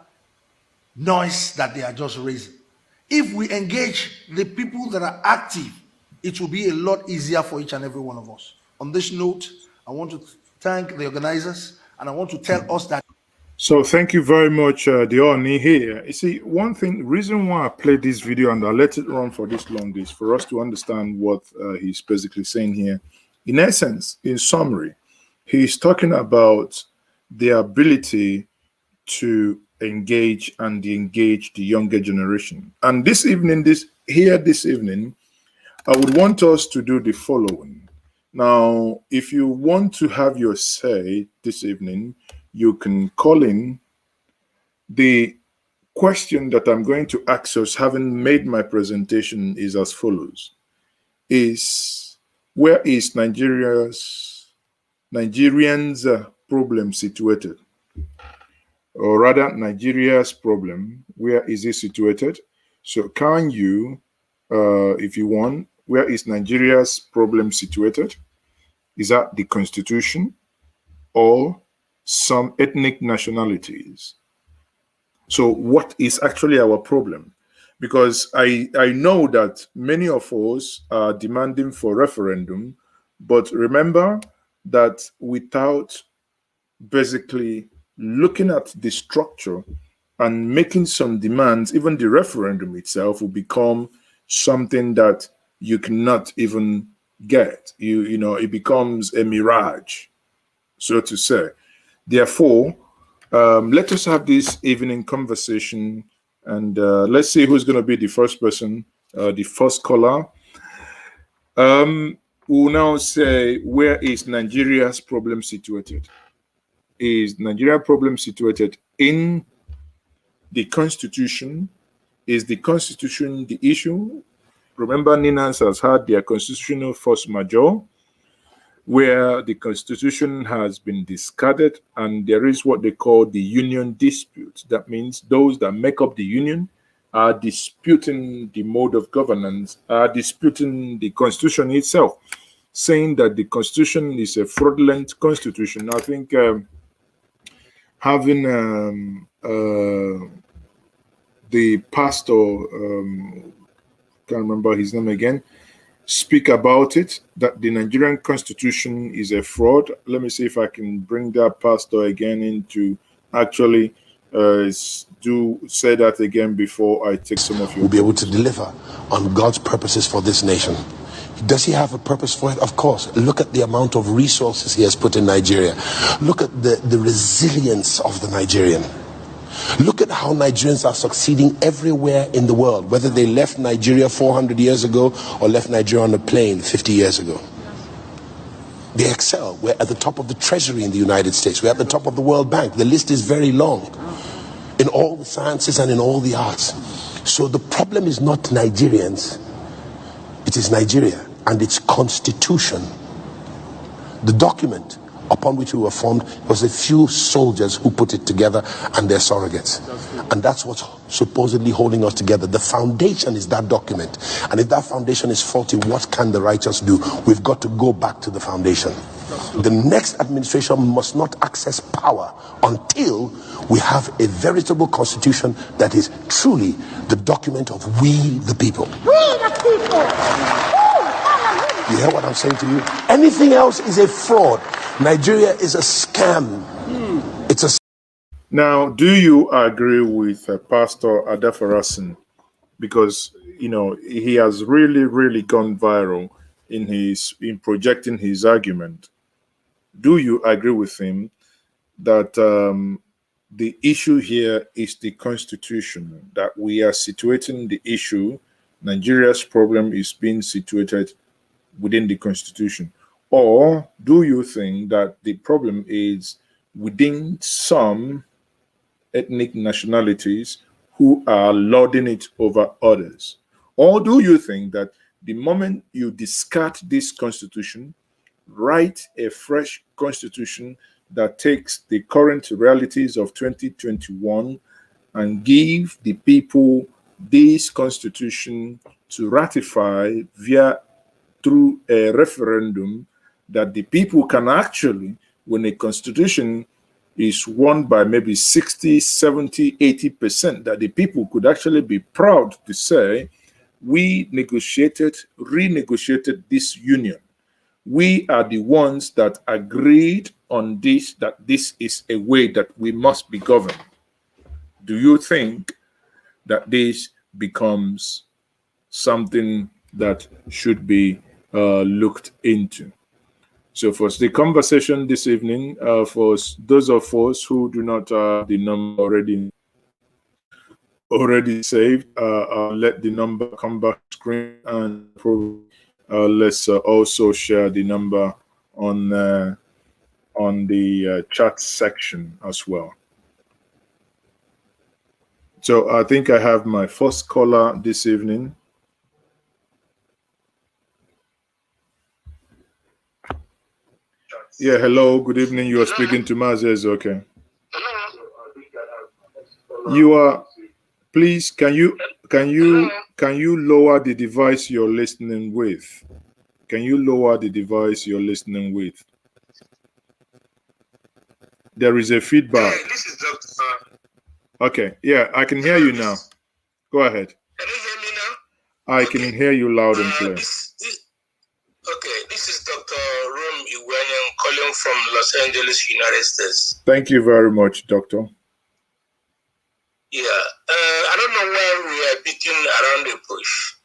S11: noise that they are just raising. If we engage the people that are active, it will be a lot easier for each and every one of us. On this note, I want to thank the organizers, and I want to tell us that.
S1: So thank you very much, Dioni here. You see, one reason why I played this video and I let it run for this long is for us to understand what he's basically saying here. In essence, in summary, he's talking about the ability to engage and engage the younger generation. And this evening, I would want us to do the following.
S6: Now, if you want to have your say this evening, you can call in. The question that I'm going to ask us, having made my presentation, is as follows. Where is Nigerians' problem situated? Or rather, Nigeria's problem, where is it situated? So can you, if you want, where is Nigeria's problem situated? Is that the constitution or some ethnic nationalities? So what is actually our problem? Because I know that many of us are demanding for referendum, but remember that without basically looking at the structure and making some demands, even the referendum itself will become something that you cannot even get. You know, it becomes a mirage, so to say. Therefore, let us have this evening conversation, and let's see who's going to be the first person, the first caller. We'll now say, where is Nigeria's problem situated? Is Nigeria problem situated in the constitution? Is the constitution the issue? Remember, Ninas has had their constitutional force majeure, where the constitution has been discarded and there is what they call the union dispute. That means those that make up the union are disputing the mode of governance, are disputing the constitution itself, saying that the constitution is a fraudulent constitution. I think having the pastor, can't remember his name again, speak about it, that the Nigerian constitution is a fraud. Let me see if I can bring that pastor again in to actually say that again before I take some of you.
S12: Will be able to deliver on God's purposes for this nation. Does he have a purpose for it? Of course. Look at the amount of resources he has put in Nigeria. Look at the resilience of the Nigerian. Look at how Nigerians are succeeding everywhere in the world, whether they left Nigeria 400 years ago or left Nigeria on a plane 50 years ago. They excel. We're at the top of the treasury in the United States. We're at the top of the World Bank. The list is very long in all the sciences and in all the arts. So the problem is not Nigerians. It is Nigeria and its constitution. The document upon which we were formed was a few soldiers who put it together and their surrogates. And that's what's supposedly holding us together. The foundation is that document. And if that foundation is faulty, what can the righteous do? We've got to go back to the foundation. The next administration must not access power until we have a veritable constitution that is truly the document of we the people. We the people! You hear what I'm saying to you? Anything else is a fraud. Nigeria is a scam. It's a.
S6: Now, do you agree with Pastor Adafarasin? Because, you know, he has really gone viral in projecting his argument. Do you agree with him that the issue here is the constitution, that we are situating the issue, Nigeria's problem is being situated within the constitution? Or do you think that the problem is within some ethnic nationalities who are lording it over others? Or do you think that the moment you discard this constitution, write a fresh constitution that takes the current realities of 2021 and give the people this constitution to ratify through a referendum, that the people can actually, when a constitution is won by maybe 60, 70, 80%, that the people could actually be proud to say, we renegotiated this union. We are the ones that agreed on this, that this is a way that we must be governed. Do you think that this becomes something that should be looked into? So for the conversation this evening, for those of us who do not have the number already saved, I'll let the number come back screen and let's also share the number on the chat section as well. So I think I have my first caller this evening. Yeah, hello, good evening. You are speaking to Mazes, okay. You are, please, can you lower the device you're listening with? Can you lower the device you're listening with? There is a feedback.
S13: Hey, this is Dr.
S6: Okay, yeah, I can hear you now. Go ahead.
S13: Can you hear me now?
S6: I can hear you loud and clear.
S13: Okay, this is Dr. Rum Iwanyan calling from Los Angeles, United States.
S6: Thank you very much, Doctor.
S13: Yeah, I don't know why we are beating around the bush.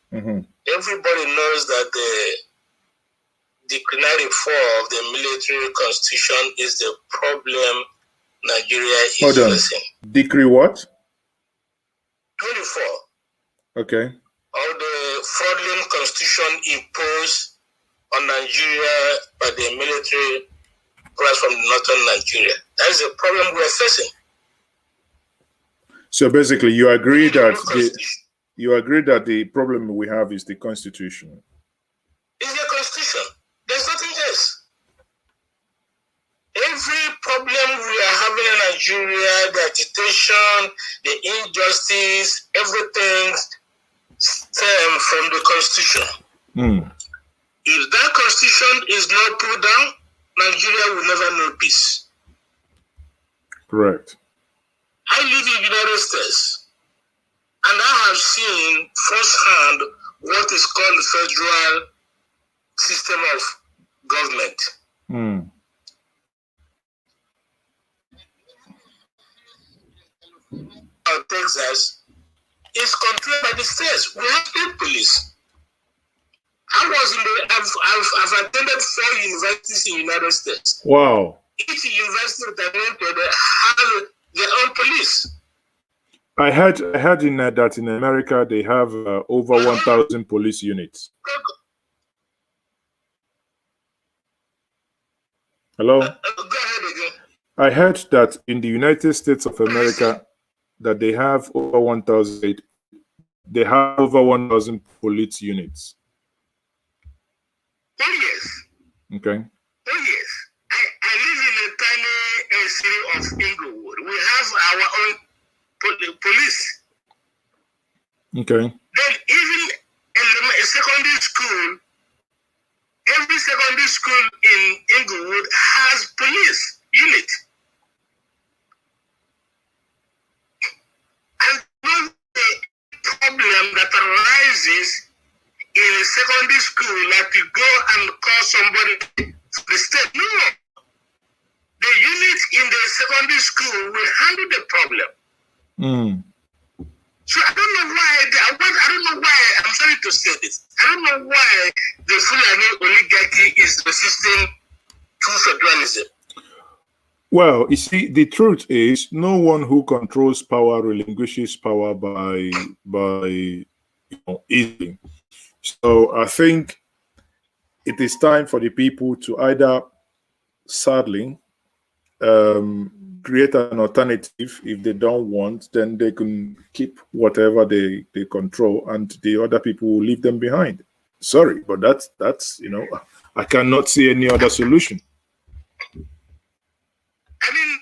S13: Everybody knows that the Decree 94 of the military constitution is the problem Nigeria is facing.
S6: Decree what?
S13: 24.
S6: Okay.
S13: Of the fraudulent constitution imposed on Nigeria by the military class from northern Nigeria. That is the problem we are facing.
S6: So basically, you agree that the problem we have is the constitution.
S13: It's the constitution. There's nothing else. Every problem we are having in Nigeria, the agitation, the injustice, everything stems from the constitution. If that constitution is not put down, Nigeria will never know peace.
S6: Correct.
S13: I live in the United States, and I have seen firsthand what is called the federal system of government. Texas is controlled by the states. We have state police. I've attended 4 universities in the United States.
S6: Wow.
S13: Each university that I went to have their own police.
S6: I heard in that in America they have over 1,000 police units. Hello?
S13: Go ahead again.
S6: I heard that in the United States of America that they have over 1,000. They have over 1,000 police units.
S13: Oh yes.
S6: Okay.
S13: Oh yes. I live in a tiny city of Inglewood. We have our own police.
S6: Okay.
S13: Then even in a secondary school, every secondary school in Inglewood has police unit. And the problem that arises in a secondary school, like you go and call somebody from the state. No. The unit in the secondary school will handle the problem. So I don't know why, I'm sorry to say this, I don't know why the Fulani oligarchy is resisting true federalism.
S6: Well, you see, the truth is no one who controls power relinquishes power by easily. So I think it is time for the people to either, sadly, create an alternative. If they don't want, then they can keep whatever they control, and the other people will leave them behind. Sorry, but that's I cannot see any other solution.
S13: I mean,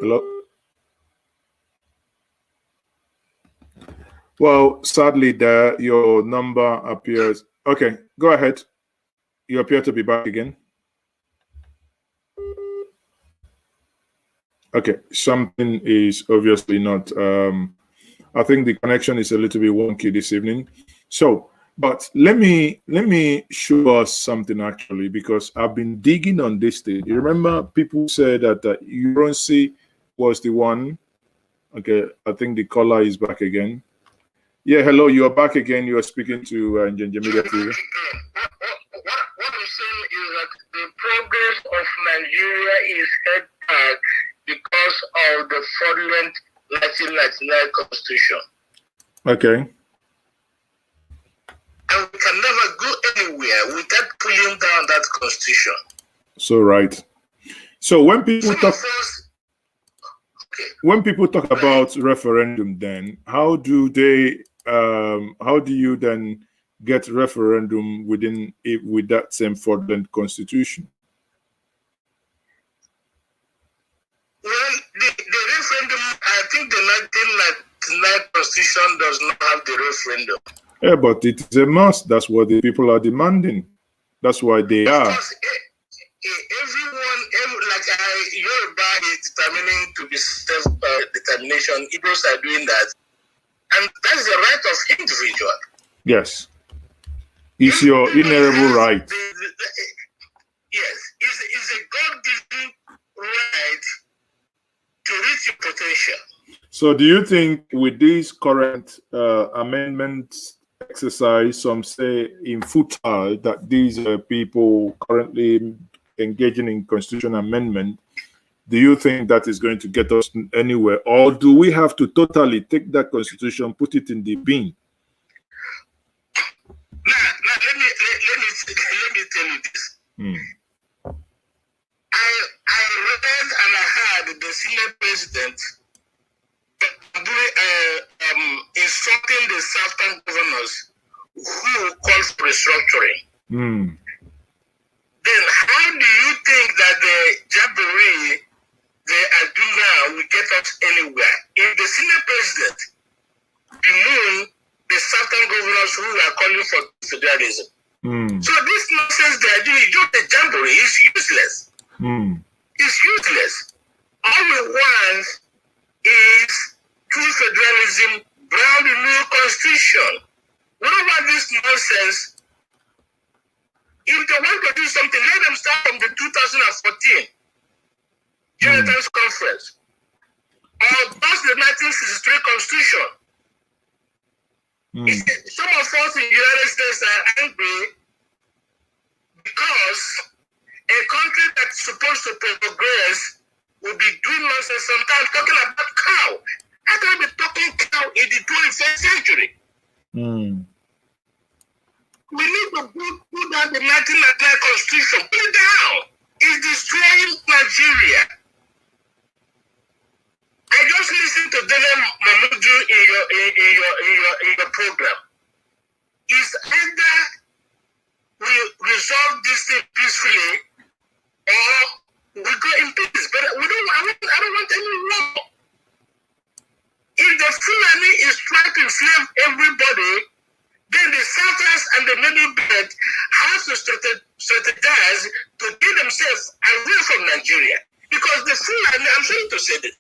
S6: hello. Well, sadly, your number appears. Okay, go ahead. You appear to be back again. Okay, something is obviously not. I think the connection is a little bit wonky this evening. So, but let me show us something actually, because I've been digging on this thing. You remember people said that Uronsi was the one. Okay, I think the caller is back again. Yeah, hello, you are back again. You are speaking to Njenje Media TV.
S13: What I'm saying is that the progress of Nigeria is held back because of the fraudulent 1999 constitution.
S1: Okay.
S13: And we can never go anywhere without pulling down that constitution.
S1: So right. So when people talk about referendum, then how do you then get referendum with that same fraudulent constitution?
S13: Well, the referendum, I think the 1999 constitution does not have the referendum.
S1: Yeah, but it is a must. That's what the people are demanding. That's why they are.
S13: Of course, everyone, Yoruba is determining to be self-determination. Igbos are doing that. And that's the right of individual.
S1: Yes. It's your inalienable right.
S13: Yes. It's a God-given right to reach your potential.
S1: So do you think with this current amendment exercise, some say in futile, that these people currently engaging in constitutional amendment, do you think that is going to get us anywhere? Or do we have to totally take that constitution, put it in the bin?
S13: Now let me tell you this. I read and I heard the senior president instructing the southern governors who call for restructuring. Then how do you think that the jabbery they are doing now will get us anywhere? If the senior president bemoan the southern governors who are calling for federalism. So this nonsense they are doing, just a jamboree, is useless. It's useless. All we want is true federalism, ground the new constitution. We don't want this nonsense. If they want to do something, let them start from the 2014 Jonathan's conference. Or pass the 1963 constitution. Some of us in the United States are angry because a country that's supposed to progress will be doing nonsense sometimes talking about cow. How can I be talking cow in the 21st century? We need to put down the 1999 constitution. Put it down. It's destroying Nigeria. I just listened to Dele Mamudu in your program. It's either we resolve this thing peacefully or we go in peace. But I don't want any war. If the Fulani is trying to enslave everybody, then the Southerners and the Middle Belt have to strategize to get themselves away from Nigeria. Because the Fulani, I'm sorry to say this,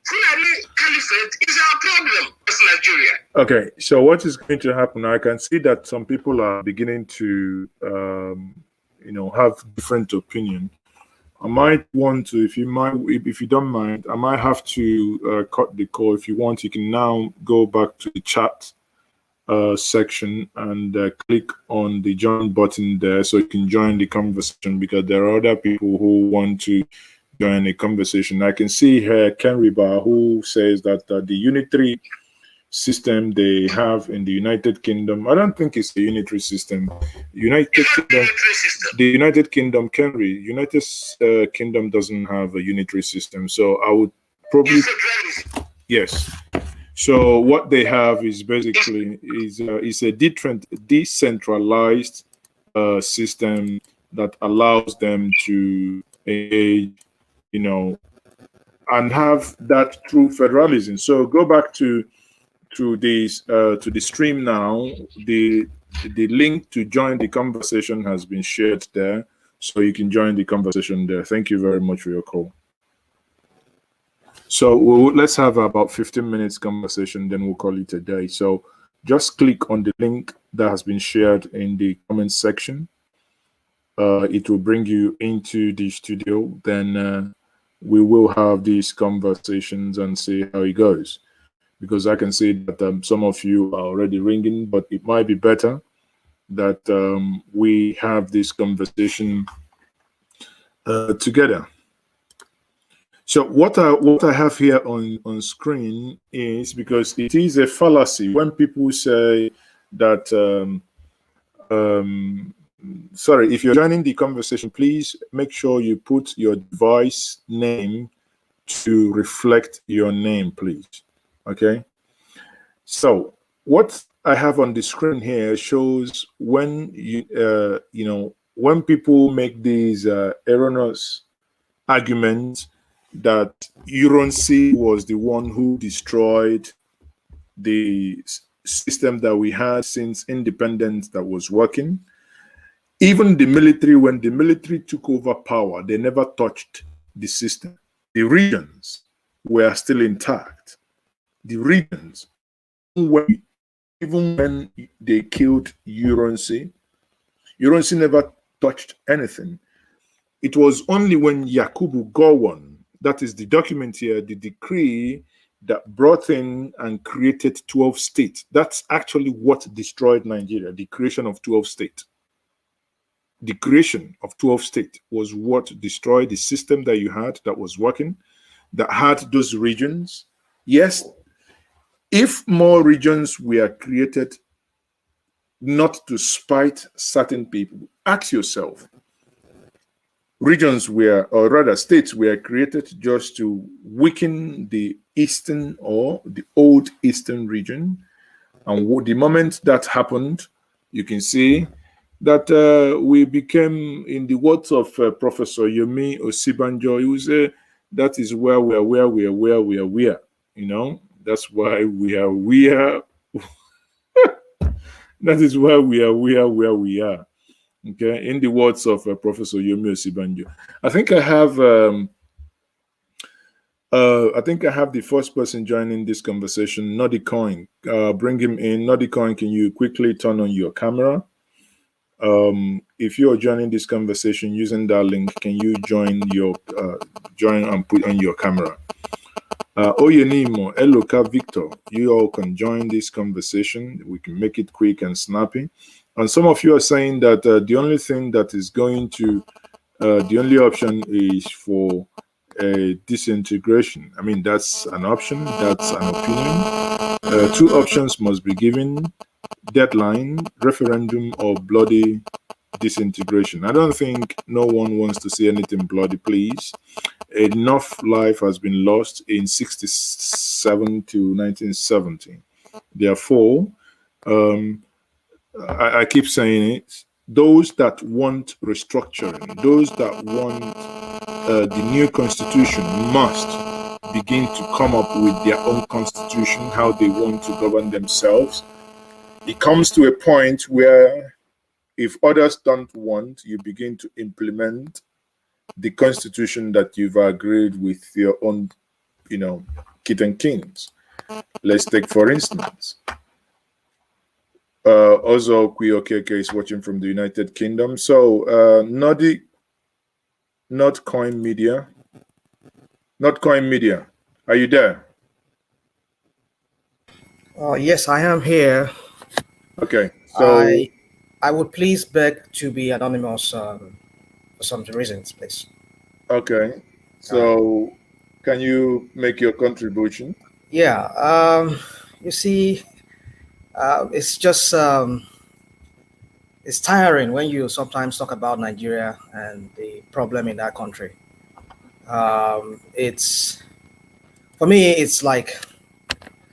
S13: Fulani Caliphate is our problem as Nigeria.
S1: Okay, so what is going to happen? I can see that some people are beginning to, have different opinion. I might want to, if you don't mind, I might have to cut the call. If you want, you can now go back to the chat section and click on the join button there, so you can join the conversation, because there are other people who want to join the conversation. I can see here Ken Riba, who says that the unitary system they have in the United Kingdom, I don't think it's a unitary system. The United Kingdom, United Kingdom doesn't have a unitary system. So I would probably, yes. So what they have is basically is a decentralized system that allows them to engage, and have that true federalism. So go back to the stream now. The link to join the conversation has been shared there, so you can join the conversation there. Thank you very much for your call. So let's have about 15 minutes conversation, then we'll call it a day. So just click on the link that has been shared in the comment section. It will bring you into the studio. Then we will have these conversations and see how it goes. Because I can see that some of you are already ringing, but it might be better that we have this conversation together.
S6: So what I have here on screen is, because it is a fallacy when people say that sorry, if you're joining the conversation, please make sure you put your device name to reflect your name, please. Okay. So what I have on the screen here shows when you know, when people make these erroneous arguments that Euronsi was the one who destroyed the system that we had since independence that was working. Even the military, when the military took over power, they never touched the system. The regions were still intact. The regions, even when they killed Euronsi never touched anything. It was only when Yakubu Gowon, that is the document here, the decree that brought in and created 12 states. That's actually what destroyed Nigeria, the creation of 12 states. The creation of 12 states was what destroyed the system that you had that was working, that had those regions. Yes, if more regions were created not to spite certain people, ask yourself, regions were, or rather states were created just to weaken the eastern or the old eastern region. And the moment that happened, you can see that we became, in the words of Professor Yomi Osibanjo, he was that is where we are, you know, that's why we are. That is why we are where we are. Okay, in the words of Professor Yomi Osibanjo. I think I have the first person joining this conversation, Noddy Coin. Bring him in. Noddy Coin, can you quickly turn on your camera? If you're joining this conversation using that link, can you join and put on your camera? Oyenimo, Eloka, Victor, you all can join this conversation. We can make it quick and snappy. And some of you are saying that the only thing that is going to, the only option is for disintegration. I mean, that's an option, that's an opinion. Two options must be given: deadline, referendum, or bloody disintegration. I don't think no one wants to see anything bloody, please. Enough life has been lost in 67 to 1970. Therefore, I keep saying it, those that want restructuring, those that want the new constitution must begin to come up with their own constitution, how they want to govern themselves. It comes to a point where if others don't want, you begin to implement the constitution that you've agreed with your own, you know, kith and kings. Let's take, for instance, Ozo Kwiokeke is watching from the United Kingdom. So, Notcoin Media, are you there?
S14: Yes, I am here.
S6: Okay, so
S14: I would please beg to be anonymous for some reasons, please.
S6: Okay, so can you make your contribution?
S14: Yeah, you see, it's just it's tiring when you sometimes talk about Nigeria and the problem in that country. It's, for me, it's like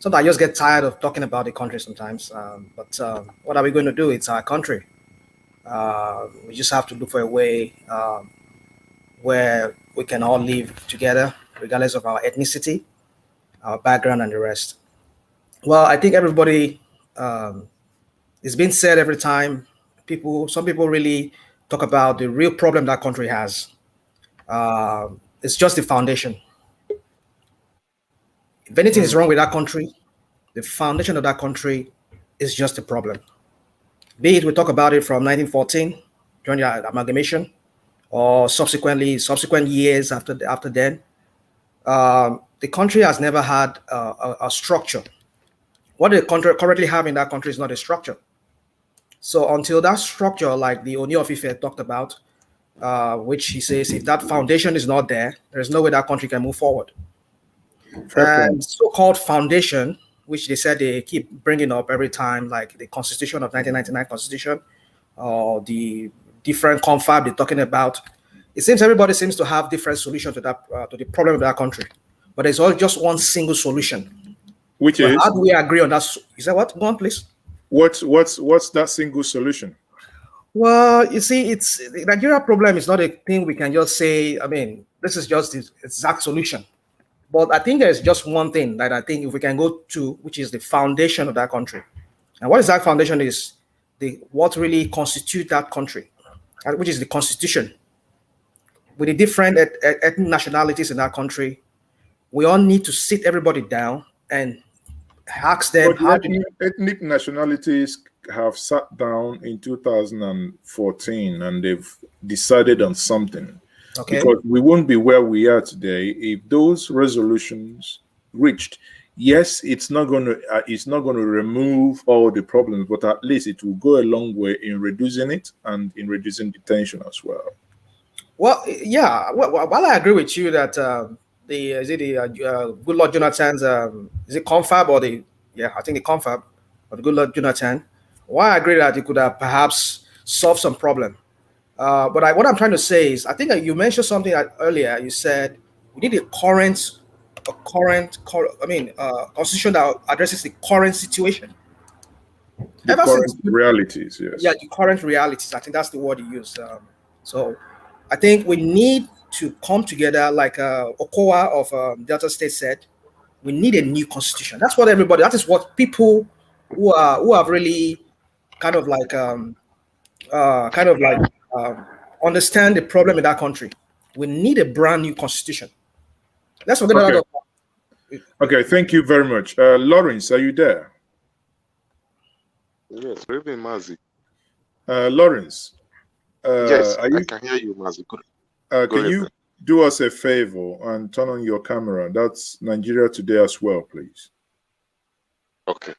S14: sometimes I just get tired of talking about the country sometimes. But what are we going to do? It's our country. We just have to look for a way where we can all live together, regardless of our ethnicity, our background, and the rest. Well, I think everybody, it's been said every time. Some people really talk about the real problem that country has. It's just the foundation. If anything is wrong with that country, the foundation of that country is just a problem. Be it we talk about it from 1914 during the amalgamation, or subsequent years after then. The country has never had a structure. What the country currently have in that country is not a structure. So until that structure, like the Oni of Ife talked about, which he says if that foundation is not there, there's no way that country can move forward. And so-called foundation, which they said they keep bringing up every time, like the Constitution of 1999 Constitution, or the different confab they're talking about. It seems everybody seems to have different solutions to that to the problem of that country, but there's all just one single solution.
S1: Which is?
S14: How do we agree on that? Is that what? Go on, please.
S1: What's that single solution?
S14: Well, you see, it's the Nigeria problem is not a thing we can just say. I mean, this is just the exact solution. But I think there's just one thing that I think if we can go to, which is the foundation of that country. And what is that foundation is what really constitutes that country, which is the constitution. With the different ethnic nationalities in that country, we all need to sit everybody down and ask them how
S1: ethnic nationalities have sat down in 2014 and they've decided on something. Okay. Because we won't be where we are today if those resolutions reached. Yes, it's not going to remove all the problems, but at least it will go a long way in reducing it and in reducing the tension as well.
S14: Well, yeah. While I agree with you that Good Lord Jonathan's is it confab or I think the confab or the Good Lord Jonathan. While I agree that it could have perhaps solved some problem. But what I'm trying to say is, I think you mentioned something earlier. You said we need a constitution that addresses the current situation.
S1: The current realities, yes.
S14: Yeah, the current realities. I think that's the word you used. So I think we need to come together, like Okowa of Delta State said. We need a new constitution. That is what people who have really kind of like understand the problem in that country. We need a brand new constitution. That's what we're
S1: Okay, thank you very much. Lawrence, are you there?
S15: Yes, Reverend Mazi.
S1: Lawrence.
S15: Yes, I can hear you, Mazi.
S1: Can you do us a favor and turn on your camera? That's Nigeria Today as well, please.
S15: Okay.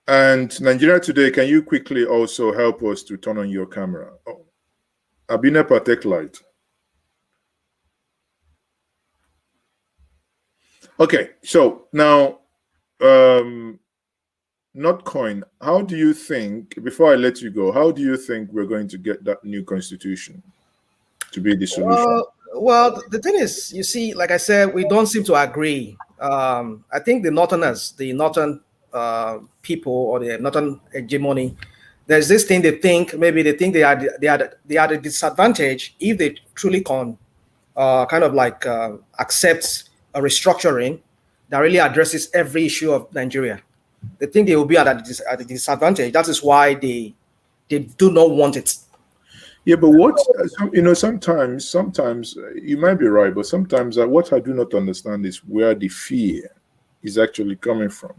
S1: And Nigeria Today, can you quickly also help us to turn on your camera? Oh, Abine Patek Light. Okay, so now, Notcoin, how do you think, before I let you go, how do you think we're going to get that new constitution to be the solution?
S14: Well, the thing is, you see, like I said, we don't seem to agree. I think the Northern people or the Northern hegemony, there's this thing they think they are the disadvantage if they truly accept a restructuring that really addresses every issue of Nigeria. They think they will be at a disadvantage. That is why they do not want it.
S1: Yeah, but sometimes you might be right, but sometimes what I do not understand is where the fear is actually coming from.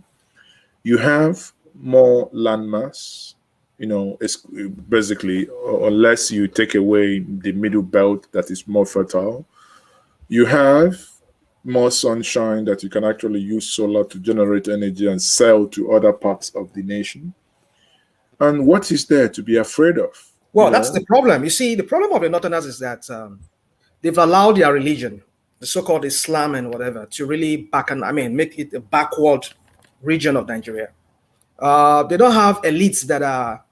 S1: You have more landmass, basically, unless you take away the middle belt that is more fertile. You have more sunshine that you can actually use solar to generate energy and sell to other parts of the nation. And what is there to be afraid of?
S14: Well, that's the problem. You see, the problem of the Northerners is that they've allowed their religion, the so-called Islam and whatever, to really make it a backward region of Nigeria. They don't have elites that are,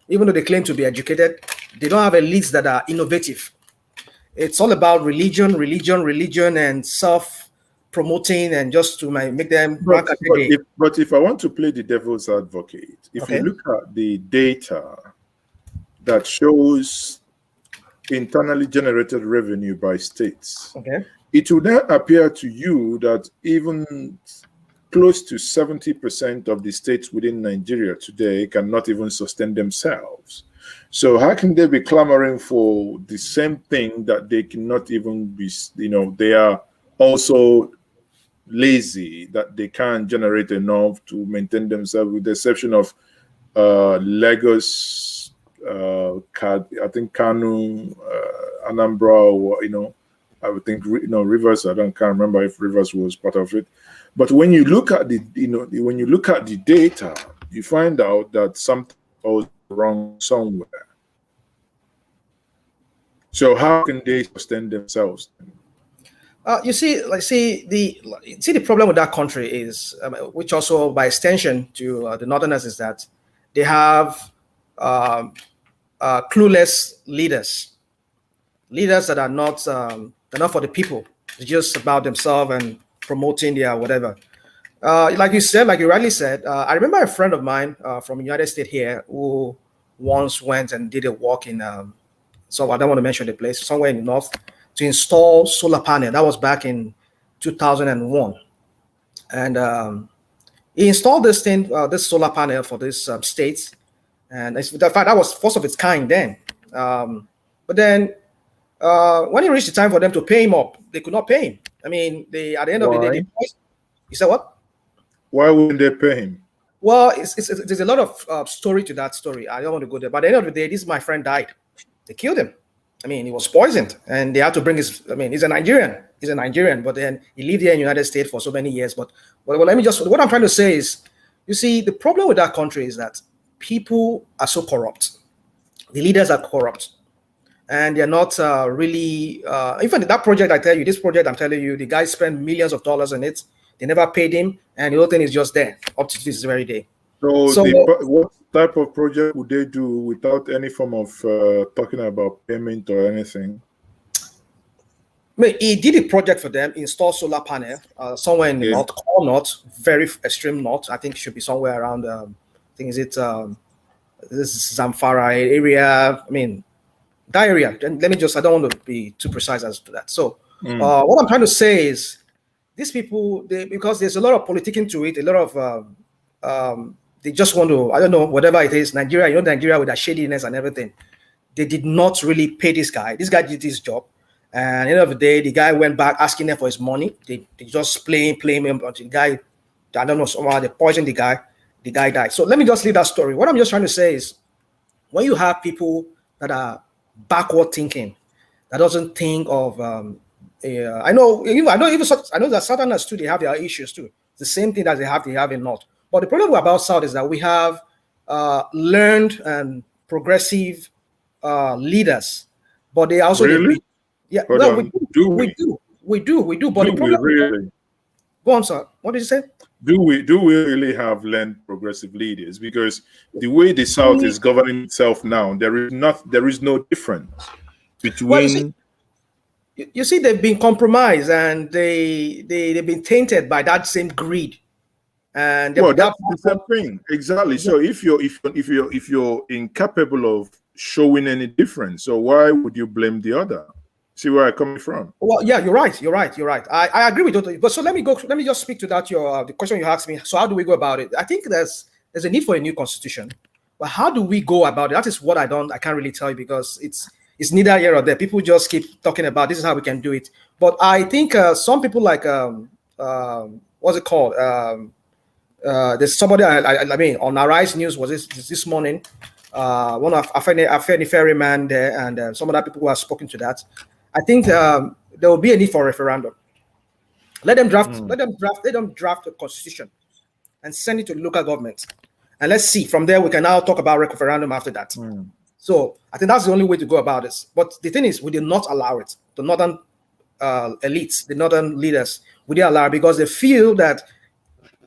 S14: even though they claim to be educated, they don't have elites that are innovative. It's all about religion, and self-promoting, and just to make them.
S1: But if I want to play the devil's advocate, if you look at the data that shows internally generated revenue by states, it would then appear to you that even close to 70% of the states within Nigeria today cannot even sustain themselves. So how can they be clamoring for the same thing that they cannot even be, they are also lazy, that they can't generate enough to maintain themselves, with the exception of Lagos, I think Kanu, Anambra, or, I would think, Rivers, can't remember if Rivers was part of it. But when you look at the, when you look at the data, you find out that some
S6: wrong somewhere. So how can they sustain themselves?
S14: You see, the problem with that country is, which also by extension to the Northerners, is that they have clueless leaders that are not they're not for the people. It's just about themselves and promoting their whatever. Like you said, like you rightly said, I remember a friend of mine from the United States here who once went and did a walk in, so I don't want to mention the place, somewhere in the north, to install solar panel. That was back in 2001. And he installed this thing, this solar panel for this state. And in fact, that was first of its kind then. But then when it reached the time for them to pay him up, they could not pay him. I mean, at the end of the day, you said what?
S6: Why wouldn't they pay him?
S14: Well, there's a lot of story to that story. I don't want to go there. But at the end of the day, this my friend died. They killed him. I mean, he was poisoned, and they had to bring his. I mean, he's a Nigerian. He's a Nigerian, but then he lived here in the United States for so many years. But let me just. What I'm trying to say is, you see, the problem with that country is that people are so corrupt. The leaders are corrupt, and they're not really. Even that project I tell you, this project I'm telling you, the guy spent millions of dollars on it. They never paid him, and the whole thing is just there up to this very day.
S6: So what type of project would they do without any form of talking about payment or anything?
S14: I mean, he did a project for them, install solar panel somewhere in the north, or north, very extreme north. I think it should be somewhere around. I think is it this Zamfara area. I mean, that area. Let me just. I don't want to be too precise as to that. So what I'm trying to say is, these people, because there's a lot of politicking to it, a lot of they just want to, I don't know, whatever it is, Nigeria, you know, Nigeria with that shadiness and everything. They did not really pay this guy. This guy did his job. And at the end of the day, the guy went back asking them for his money. They just play him until the guy, I don't know, somehow they poisoned the guy died. So let me just leave that story. What I'm just trying to say is, when you have people that are backward thinking, that doesn't think of, I know that Southerners too, they have their issues too. It's the same thing that they have in North. But the problem about South is that we have learned and progressive leaders, but they also
S6: really?
S14: We do. But the problem,
S6: really?
S14: Go on, sir. What did you say?
S6: Do we really have learned progressive leaders? Because the way the South is governing itself now, there is no difference between.
S14: Well, you see, they've been compromised and they've been tainted by that same greed. And
S6: that's the same thing, exactly. So if you're incapable of showing any difference, so why would you blame the other? See where I'm coming from?
S14: Well, yeah, you're right. I agree with you. But so let me just speak to that. The question you asked me. So how do we go about it? I think there's a need for a new constitution. But how do we go about it? That is what I can't really tell you, because it's neither here or there. People just keep talking about this is how we can do it. But I think some people like what's it called? There's somebody I mean on Arise News was this morning. One of Afeni Ferryman there and some other people who have spoken to that. I think there will be a need for a referendum. Let them draft a constitution and send it to the local government, and let's see. From there, we can now talk about referendum after that. So I think that's the only way to go about this. But the thing is, we did not allow it. The northern elites, the northern leaders, we didn't allow it because they feel that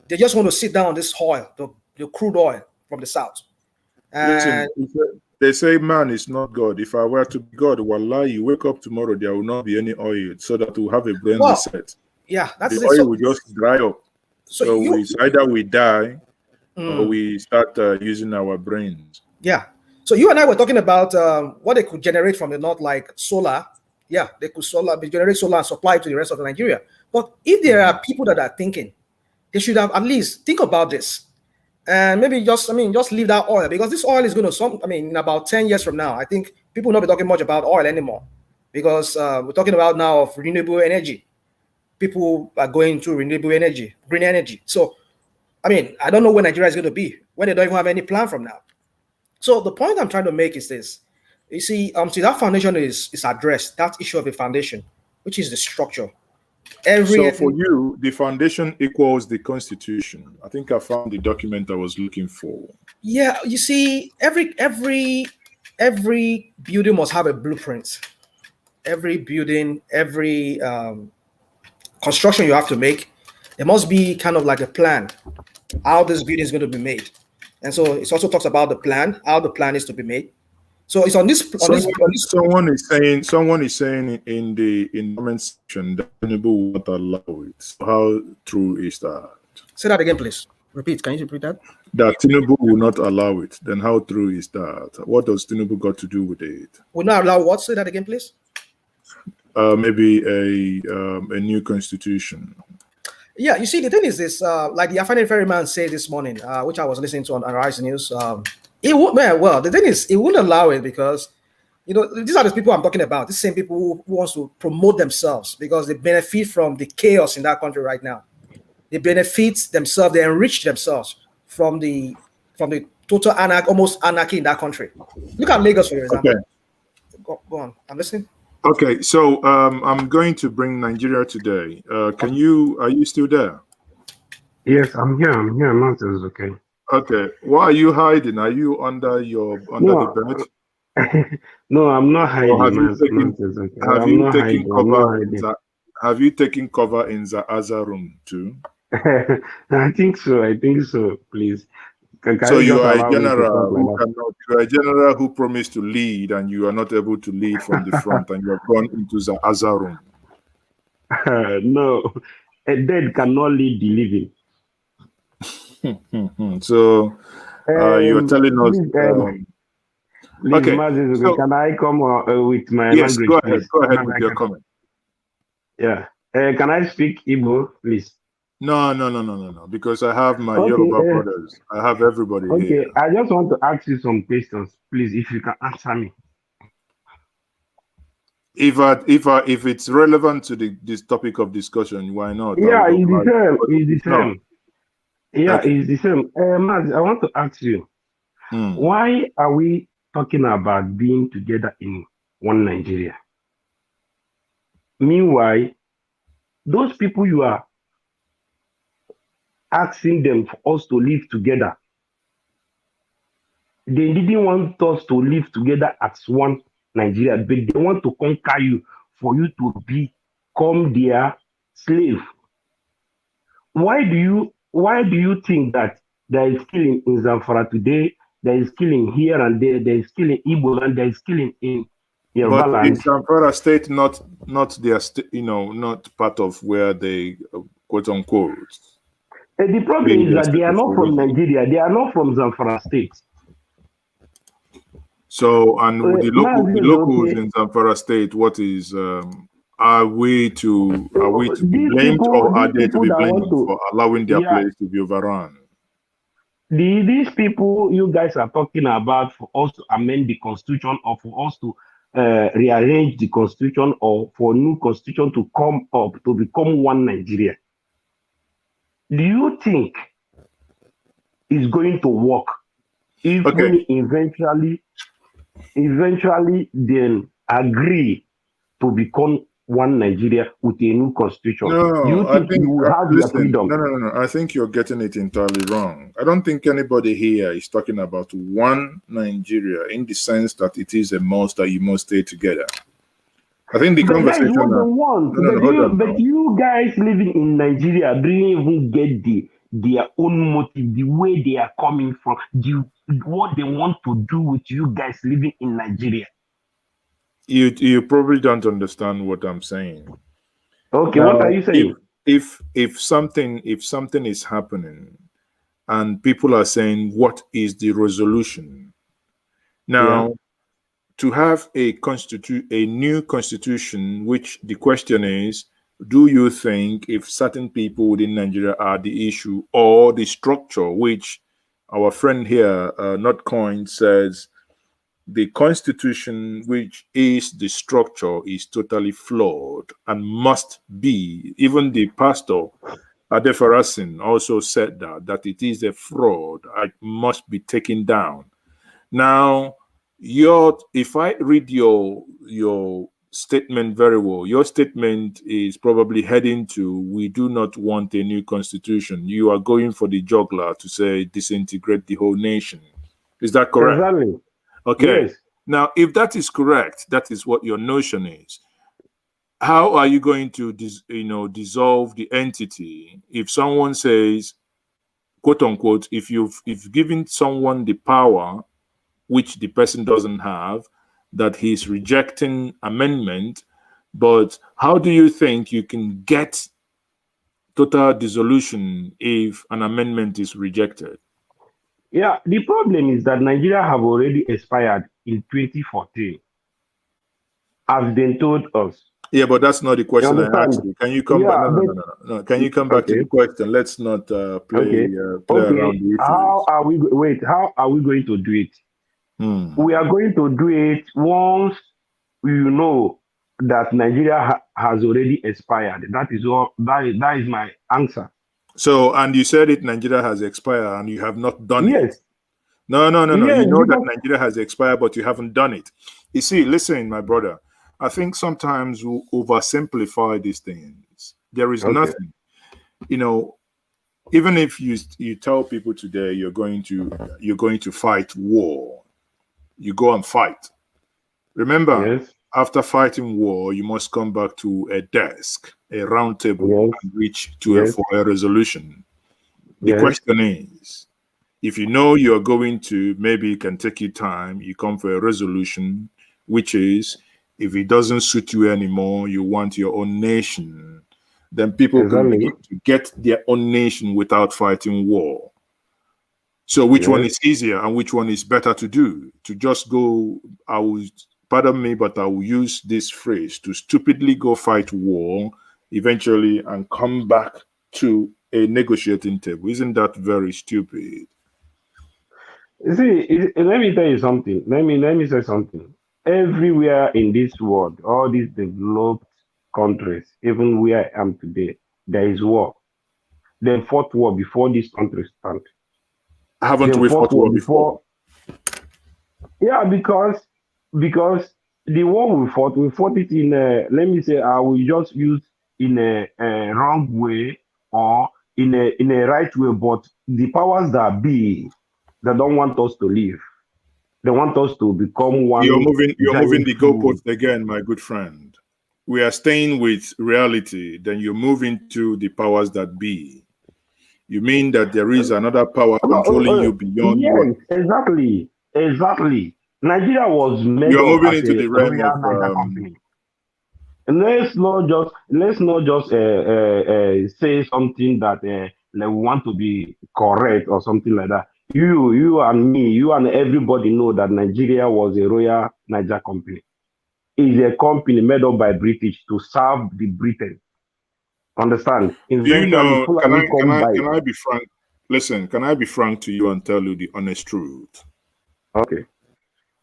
S14: they just want to sit down on this oil, the crude oil from the south. And
S6: they say man is not God. If I were to be God, wallah, you wake up tomorrow, there will not be any oil, so that we'll have a brain reset.
S14: Yeah, that's
S6: the oil will just dry up. So it's either we die or we start using our brains.
S14: Yeah. So you and I were talking about what they could generate from the north, like solar. Yeah, they could generate solar and supply to the rest of Nigeria. But if there are people that are thinking, they should have at least think about this. And maybe just leave that oil, because this oil is going to, in about 10 years from now, I think people will not be talking much about oil anymore, because we're talking about now of renewable energy. People are going to renewable energy, green energy. So, I don't know where Nigeria is going to be when they don't even have any plan from now. So the point I'm trying to make is this. You see, until that foundation is addressed, that issue of a foundation, which is the structure,
S1: So for you, the foundation equals the constitution. I think I found the document I was looking for.
S14: Yeah, you see, every building must have a blueprint. Every building, every construction you have to make, there must be kind of like a plan how this building is going to be made. And so it also talks about the plan, how the plan is to be made. So it's on this.
S1: Someone is saying in the comment section that Tinubu won't allow it. So how true is that?
S14: Say that again, please. Repeat. Can you repeat that?
S1: That Tinubu will not allow it. Then how true is that? What does Tinubu got to do with it?
S14: Will not allow what? Say that again, please.
S1: Maybe a new constitution.
S14: Yeah, you see, the thing is this, like the Afeni Ferryman said this morning, which I was listening to on Arise News. It would, well, the thing is, it wouldn't allow it because, you know, these are the people I'm talking about. The same people who wants to promote themselves because they benefit from the chaos in that country right now. They benefit themselves, they enrich themselves from the total almost anarchy in that country. Look at Lagos, for example.
S1: Okay.
S14: Go on, I'm listening.
S1: Okay, so I'm going to bring Nigeria today. Are you still there?
S16: Yes, I'm here. Mountains, okay.
S1: Okay, why are you hiding? Are you under the bed?
S16: No, I'm not hiding.
S1: Have you taken cover in the other room too?
S16: I think so. Please.
S1: So you are a general you are a general who promised to lead, and you are not able to lead from the front, and you have gone into the other room.
S16: No, a dead cannot lead the living.
S1: So you are telling us.
S16: Please,
S1: okay.
S16: So, can I come with my
S1: yes,
S16: language?
S1: Go ahead with your comment.
S16: Yeah. Can I speak Igbo, please?
S1: No, because I have my Yoruba brothers. I have everybody here.
S16: Okay, I just want to ask you some questions, please, if you can answer me.
S1: If it's relevant to this topic of discussion, why not?
S16: Yeah, it's the same. Yeah,
S1: okay.
S16: It's the same. Maz, I want to ask you, why are we talking about being together in one Nigeria? Meanwhile, those people you are asking them for us to live together, they didn't want us to live together as one Nigeria, but they want to conquer you for you to become their slave. Why do you think that there is killing in Zamfara today, there is killing here and there is killing in Igbo and there is killing in Yoruba land?
S1: But is Zamfara state not their not part of where they quote unquote?
S16: The problem is that they are not from Nigeria, they are not from Zamfara state.
S1: So, and with the locals in Zamfara state, what is are we to be blamed, or are they to be blamed for allowing their place to be overrun?
S16: These people you guys are talking about for us to amend the constitution, or for us to rearrange the constitution, or for a new constitution to come up to become one Nigeria, do you think it's going to work if we eventually then agree to become one Nigeria with a new constitution?
S1: No,
S16: do you think you will have your freedom?
S1: No. I think you're getting it entirely wrong. I don't think anybody here is talking about one Nigeria in the sense that it is a must that you must stay together. I think the conversation.
S16: But you guys living in Nigeria didn't even get their own motive, the way they are coming from, what they want to do with you guys living in Nigeria.
S1: You probably don't understand what I'm saying.
S16: Okay, now, what are you saying?
S1: If something is happening and people are saying, what is the resolution? Now, to have a new constitution, which the question is, do you think if certain people within Nigeria are the issue, or the structure, which our friend here, Not Coin, says the constitution, which is the structure, is totally flawed and must be. Even the pastor, Adefarasin, also said that it is a fraud. It must be taken down. Now, if I read your
S6: statement very well. Your statement is probably heading to, we do not want a new constitution. You are going for the juggler to say disintegrate the whole nation. Is that correct?
S16: Exactly.
S6: Okay.
S16: Yes.
S6: Now, if that is correct, that is what your notion is. How are you going to dissolve the entity if someone says, quote unquote, if you've given someone the power which the person doesn't have, that he's rejecting amendment, but how do you think you can get total dissolution if an amendment is rejected?
S16: Yeah, the problem is that Nigeria have already expired in 2014, as they told us.
S6: Yeah, but that's not the question I
S16: understand?
S6: asked you. Can you come back?
S16: Yeah,
S6: No. Can you come back to the question? Let's not play around the issues.
S16: How are we? Wait, how are we going to do it? We are going to do it once we know that Nigeria has already expired. That is all. That is my answer.
S6: So, and you said it, Nigeria has expired, and you have not done it. No.
S16: Yes,
S6: you know that Nigeria has expired, but you haven't done it. You see, listen, my brother. I think sometimes we oversimplify these things. There is nothing, even if you tell people today you're going to fight war, you go and fight. Remember, after fighting war, you must come back to a desk, a round table, and reach for a resolution. The question is, if you know you're going to, maybe it can take you time, you come for a resolution, which is, if it doesn't suit you anymore, you want your own nation, then people can begin to get their own nation without fighting war. So which one is easier and which one is better to do? To just go, pardon me, but I will use this phrase, to stupidly go fight war eventually and come back to a negotiating table. Isn't that very stupid?
S16: See, let me tell you something. Let me say something. Everywhere in this world, all these developed countries, even where I am today, there is war. They fought war before this country started.
S6: Haven't we fought war before?
S16: Yeah, because the war we fought it in let me say, I will just use in a wrong way or in a right way, but the powers that be, they don't want us to live. They want us to become one.
S6: You're moving the goalpost again, my good friend. We are staying with reality. Then you move into the powers that be. You mean that there is another power controlling you beyond what?
S16: Exactly. Nigeria was made
S6: You're moving
S16: as
S6: into the realm
S16: Royal
S6: of
S16: Niger company. And let's not just say something that like we want to be correct or something like that. You and me, you and everybody know that Nigeria was a Royal Niger company. It's a company made up by British to serve the Britain. Understand?
S6: Do you know? Can I be frank? Listen, can I be frank to you and tell you the honest truth?
S16: Okay.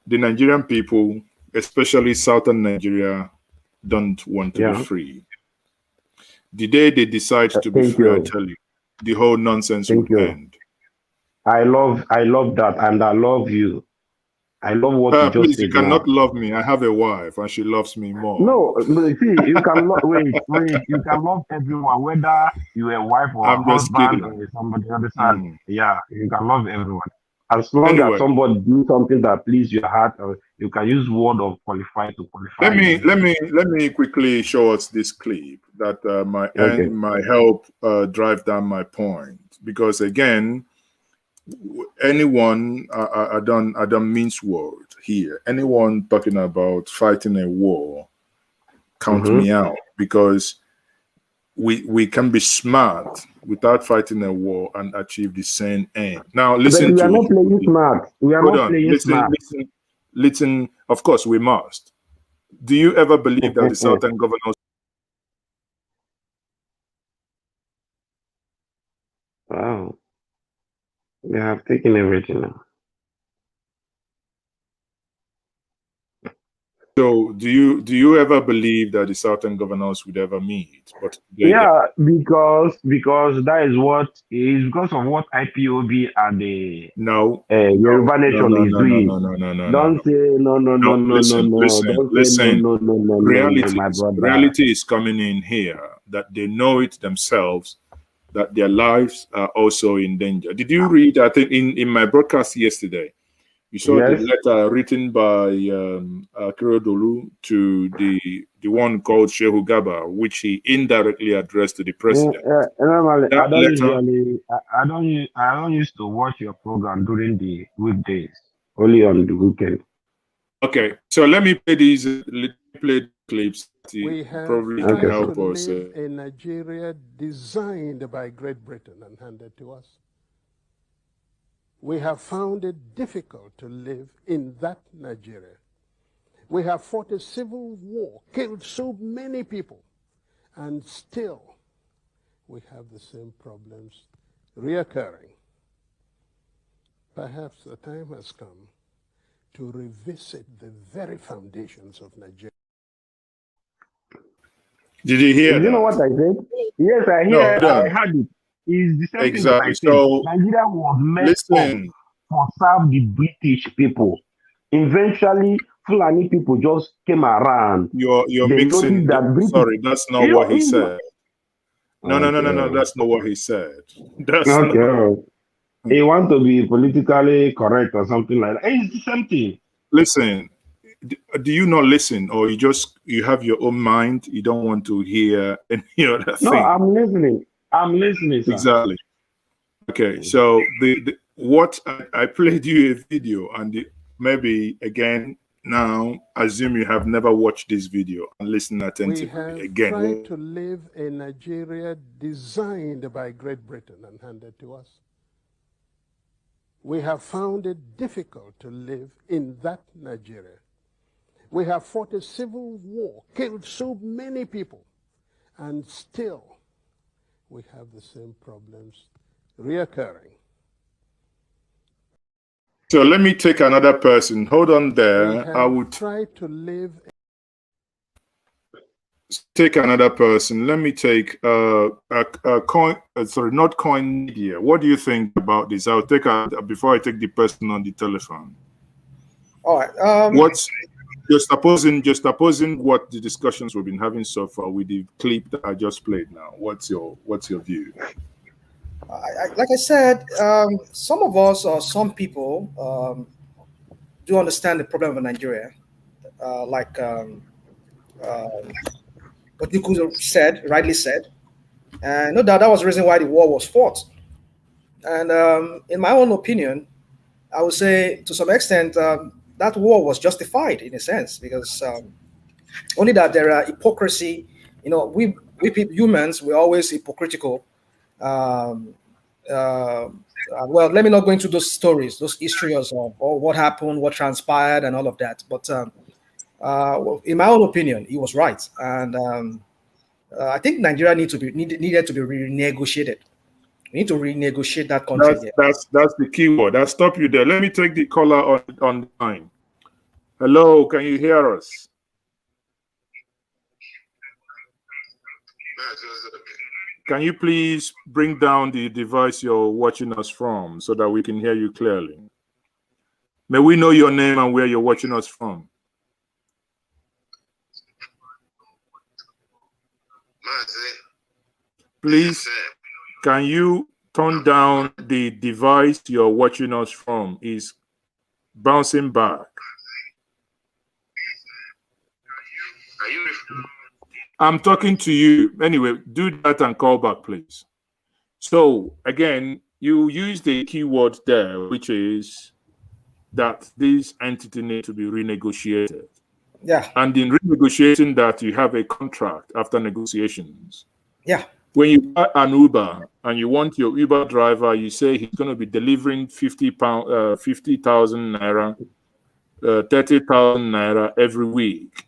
S6: The Nigerian people, especially southern Nigeria, don't want to be free. The day they decide to be free, I tell you, the whole nonsense will end.
S16: I love that, and I love you. I love what you just
S6: please,
S16: said.
S6: You cannot love me. I have a wife, and she loves me more.
S16: No, see, you can wait. You can love everyone, whether you're a wife or a husband or somebody understand. Yeah, you can love everyone. As long as somebody do something that please your heart, or you can use word of qualify to qualify.
S6: Let me quickly show us this clip that my help drive down my point, because again, anyone I don't mince word here. Anyone talking about fighting a war, count me out, because we can be smart without fighting a war and achieve the same end. Now listen,
S16: we are not playing smart. We are not playing smart.
S6: Listen. Of course, we must. Do you ever believe that the Southern governors?
S16: Wow, they have taken everything now.
S6: So do you ever believe that the Southern governors would ever meet? But
S16: Yeah, because that is what is because of what IPOB and the Yoruba Nation is doing. Don't say no.
S6: Listen.
S16: Don't say no, my brother.
S6: Reality is coming in here that they know it themselves, that their lives are also in danger. Did you read? I think in my broadcast yesterday, you saw the letter written by Kirodolu to the one called Shehu Gaba, which he indirectly addressed to the president.
S16: Normally, I don't used to watch your program during the weekdays, only on the weekend.
S6: Okay, so let me play these clips.
S17: We have
S6: Probably
S17: tried
S6: can help
S17: to
S6: us.
S17: live a Nigeria designed by Great Britain and handed to us. We have found it difficult to live in that Nigeria. We have fought a civil war, killed so many people, and still we have the same problems reoccurring. Perhaps the time has come to revisit the very foundations of Nigeria.
S6: Did you hear that?
S16: You know what I said? Yes, I hear.
S6: No,
S16: I heard it. It's the same thing that I said.
S6: So,
S16: Nigeria was meant for serve the British people. Eventually, Fulani people just came around.
S6: You're mixing. Sorry, that's not what he said. No. That's not what he said. That's not.
S16: He wants to be politically correct or something like that. It's the same thing.
S6: Listen, do you not listen, or you have your own mind? You don't want to hear any other thing?
S16: No, I'm listening. Sir.
S6: Exactly. Okay, so what I played you a video, and maybe again now assume you have never watched this video and listen attentively again.
S17: We have tried to live a Nigeria designed by Great Britain and handed to us. We have found it difficult to live in that Nigeria. We have fought a civil war, killed so many people, and still we have the same problems reoccurring.
S6: So let me take another person. Hold on there. I would
S17: try to live.
S6: Take another person. Let me take not Coin Media. What do you think about this? I'll take before I take the person on the telephone.
S14: All right.
S6: Just opposing what the discussions we've been having so far with the clip that I just played now. What's your view?
S14: Like I said, some of us or some people do understand the problem of Nigeria, like what Niku said, rightly said, and no doubt that was the reason why the war was fought. And in my own opinion, I would say to some extent that war was justified in a sense, because only that there are hypocrisy. You know, we humans, we're always hypocritical. Well, let me not go into those stories, those histories of what happened, what transpired, and all of that. But in my own opinion, he was right, and I think Nigeria needed to be renegotiated. We need to renegotiate that country.
S6: That's the key word. I'll stop you there. Let me take the caller on the line. Hello, can you hear us? Can you please bring down the device you're watching us from so that we can hear you clearly? May we know your name and where you're watching us from? Please, can you turn down the device you're watching us from? Is bouncing back. I'm talking to you. Anyway, do that and call back, please. So, again, you use the keyword there, which is that this entity needs to be renegotiated.
S14: Yeah.
S6: And in renegotiating that, you have a contract after negotiations.
S14: Yeah.
S6: When you buy an Uber and you want your Uber driver, you say he's going to be delivering 50,000 naira, 30,000 naira every week.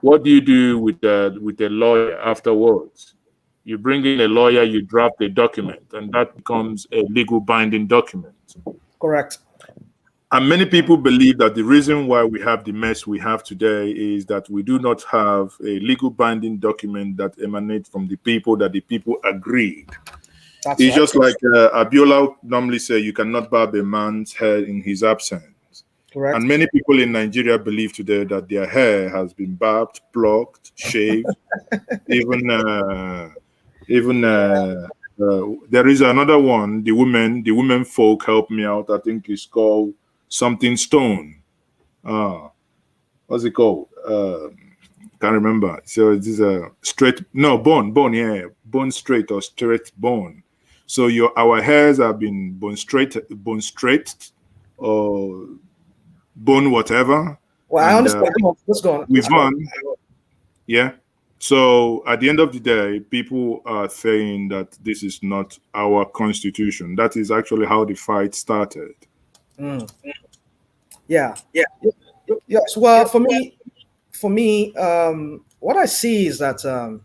S6: What do you do with the lawyer afterwards? You bring in a lawyer, you draft a document, and that becomes a legal binding document.
S14: Correct.
S6: And many people believe that the reason why we have the mess we have today is that we do not have a legal binding document that emanates from the people, that the people agreed.
S14: That's
S6: it's
S14: right.
S6: just like Abiola normally say, you cannot barb a man's hair in his absence.
S14: Correct.
S6: And many people in Nigeria believe today that their hair has been barbed, plucked, shaved. even there is another one. The women folk help me out. I think it's called something stone. What's it called? Can't remember. So it is a bone. Yeah, bone straight or straight bone. So our hairs have been bone straight, or bone whatever.
S14: Well, I understand. Let's go on.
S6: We've won. Yeah. So at the end of the day, people are saying that this is not our constitution. That is actually how the fight started.
S14: Yeah. Yes. Well, for me, what I see is that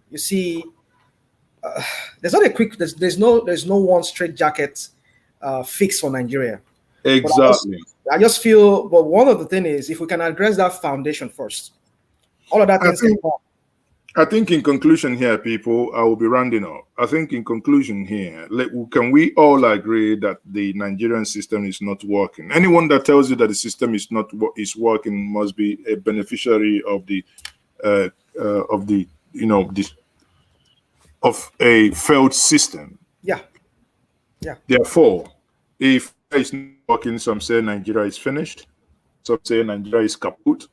S14: you see, there's not a quick. There's no one straight jacket fix for Nigeria.
S6: Exactly.
S14: I just feel, but one of the things is if we can address that foundation first, all of that things can come.
S6: I think in conclusion here, people, I will be rounding up. I think in conclusion here, can we all agree that the Nigerian system is not working? Anyone that tells you that the system is working must be a beneficiary of a failed system.
S14: Yeah.
S6: Therefore, if it's not working, some say Nigeria is finished, some say Nigeria is kaput.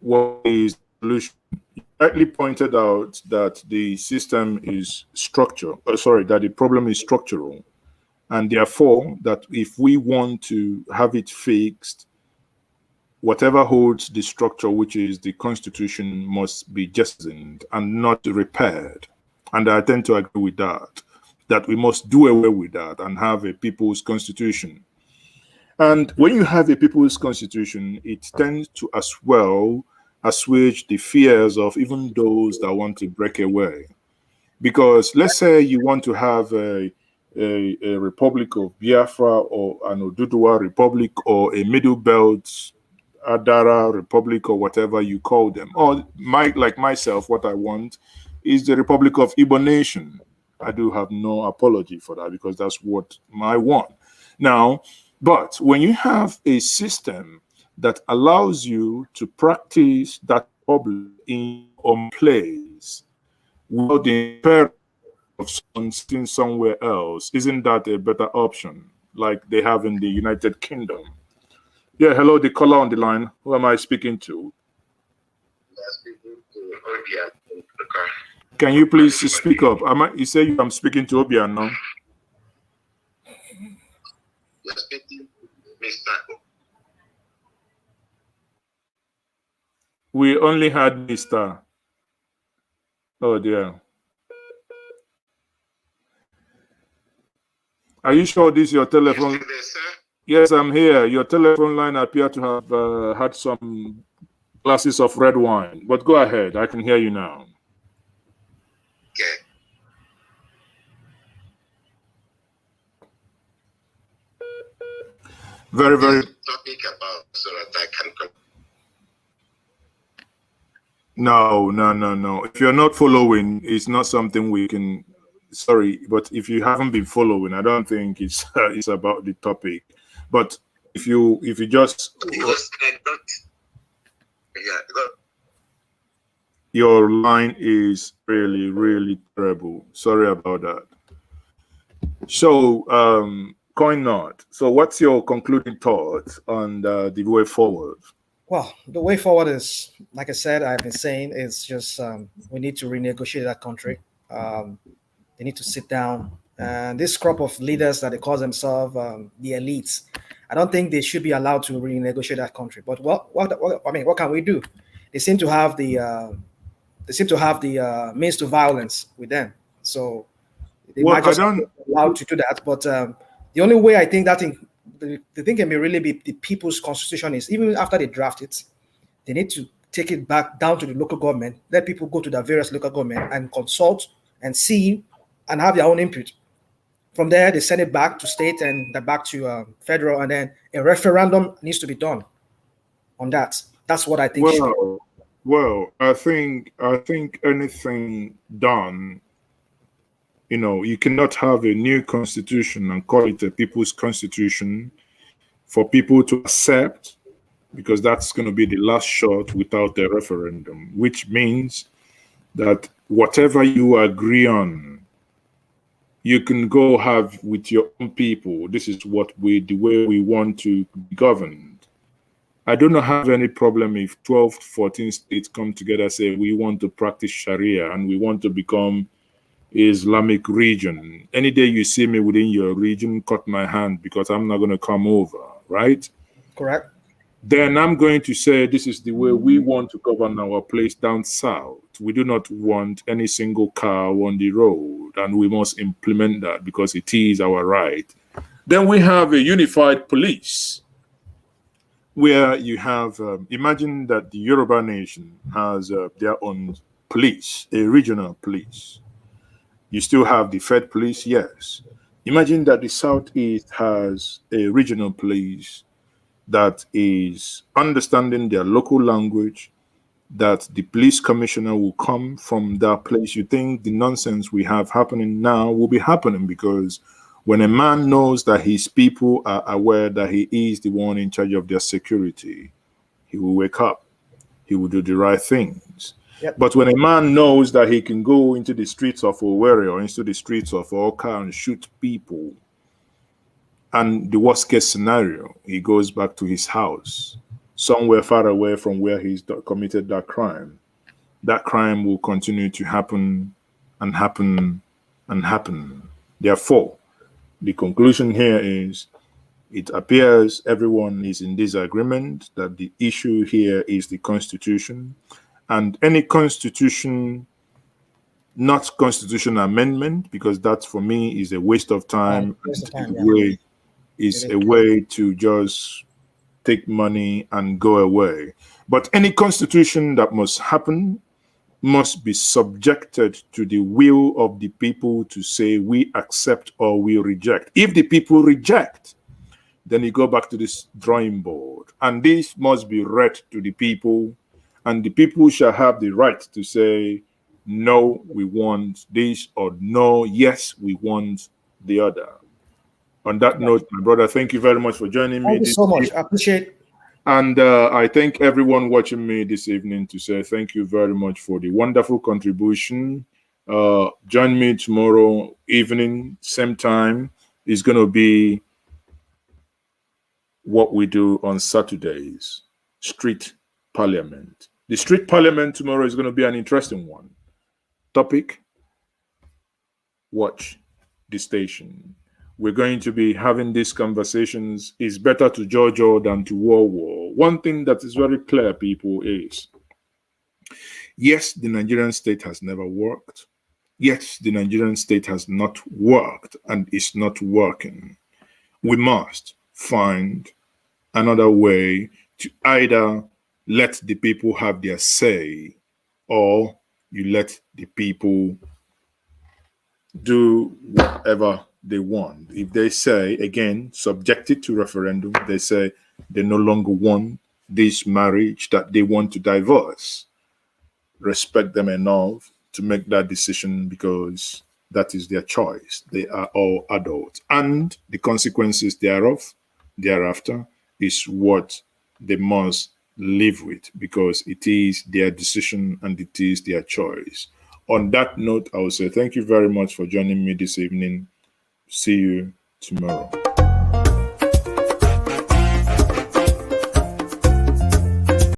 S6: What is the solution? You rightly pointed out that the system is that the problem is structural, and therefore that if we want to have it fixed, whatever holds the structure, which is the constitution, must be jettisoned and not repaired. And I tend to agree with that we must do away with that and have a people's constitution. And when you have a people's constitution, it tends to as well assuage the fears of even those that want to break away. Because let's say you want to have a Republic of Biafra or an Oduduwa Republic or a Middle Belt Adara Republic or whatever you call them. Or like myself, what I want is the Republic of Igbo Nation. I do have no apology for that because that's what I want. Now, but when you have a system that allows you to practice that problem in your own place without the imperative of someone sitting somewhere else, isn't that a better option like they have in the United Kingdom? Yeah, hello, the caller on the line. Who am I speaking to? Can you please speak up? You say I'm speaking to Obian now?
S13: You're speaking to Mr.
S6: We only had Mr. Oh dear. Are you sure this is your telephone? Yes, I'm here. Your telephone line appears to have had some glasses of red wine. But go ahead. I can hear you now.
S13: Okay.
S6: Very, very.
S13: Topic about so that I can.
S6: No. If you're not following, it's not something we can. Sorry, but if you haven't been following, I don't think it's about the topic. But if you just. Your line is really, really terrible. Sorry about that. So, Coin Not. So, what's your concluding thoughts on the way forward?
S14: Well, the way forward is, like I said, I've been saying, it's just we need to renegotiate that country. They need to sit down. And this crop of leaders that they call themselves the elites, I don't think they should be allowed to renegotiate that country. But what can we do? They seem to have the means to violence with them. So they might just be allowed to do that. But the only way I think that the thing can be really be the people's constitution is, even after they draft it, they need to take it back down to the local government, let people go to the various local government and consult and see and have their own input. From there, they send it back to state and back to federal, and then a referendum needs to be done on that. That's what I think.
S6: Well, I think anything done, you know, you cannot have a new constitution and call it a people's constitution for people to accept, because that's going to be the last shot without a referendum, which means that whatever you agree on, you can go have with your own people. This is what the way we want to be governed. I do not have any problem if 12, 14 states come together and say, we want to practice Sharia and we want to become Islamic region. Any day you see me within your region, cut my hand, because I'm not going to come over, right?
S14: Correct.
S6: Then I'm going to say, this is the way we want to govern our place down south. We do not want any single car on the road, and we must implement that because it is our right. Then we have a unified police, where you have, imagine that the Yoruba nation has their own police, a regional police. You still have the Fed police, yes. Imagine that the Southeast has a regional police that is understanding their local language, that the police commissioner will come from that place. You think the nonsense we have happening now will be happening, because when a man knows that his people are aware that he is the one in charge of their security, he will wake up. He will do the right things.
S14: Yep.
S6: But when a man knows that he can go into the streets of Owerri or into the streets of Oka and shoot people, and the worst case scenario, he goes back to his house, somewhere far away from where he's committed that crime will continue to happen and happen and happen. Therefore, the conclusion here is, it appears everyone is in disagreement that the issue here is the Constitution, and any constitution, not constitution amendment, because that for me is a waste of time. Is a way to just take money and go away. But any constitution that must happen must be subjected to the will of the people to say we accept or we reject. If the people reject, then you go back to this drawing board, and this must be read to the people, and the people shall have the right to say, no, we want this, or no, yes, we want the other. On that note, my brother, thank you very much for joining me.
S14: Thank you so much. I appreciate it.
S6: And I thank everyone watching me this evening to say thank you very much for the wonderful contribution. Join me tomorrow evening, same time. It's going to be what we do on Saturdays, Street Parliament. The Street Parliament tomorrow is going to be an interesting one. Topic: watch the station. We're going to be having these conversations. It's better to judge than to war. One thing that is very clear, people, is yes, the Nigerian state has never worked. Yes, the Nigerian state has not worked and is not working. We must find another way to either let the people have their say, or you let the people do whatever they want. If they say, again, subjected to referendum, they say they no longer want this marriage, that they want to divorce, respect them enough to make that decision, because that is their choice. They are all adults, and the consequences thereafter is what they must live with, because it is their decision and it is their choice. On that note, I will say thank you very much for joining me this evening. See you tomorrow.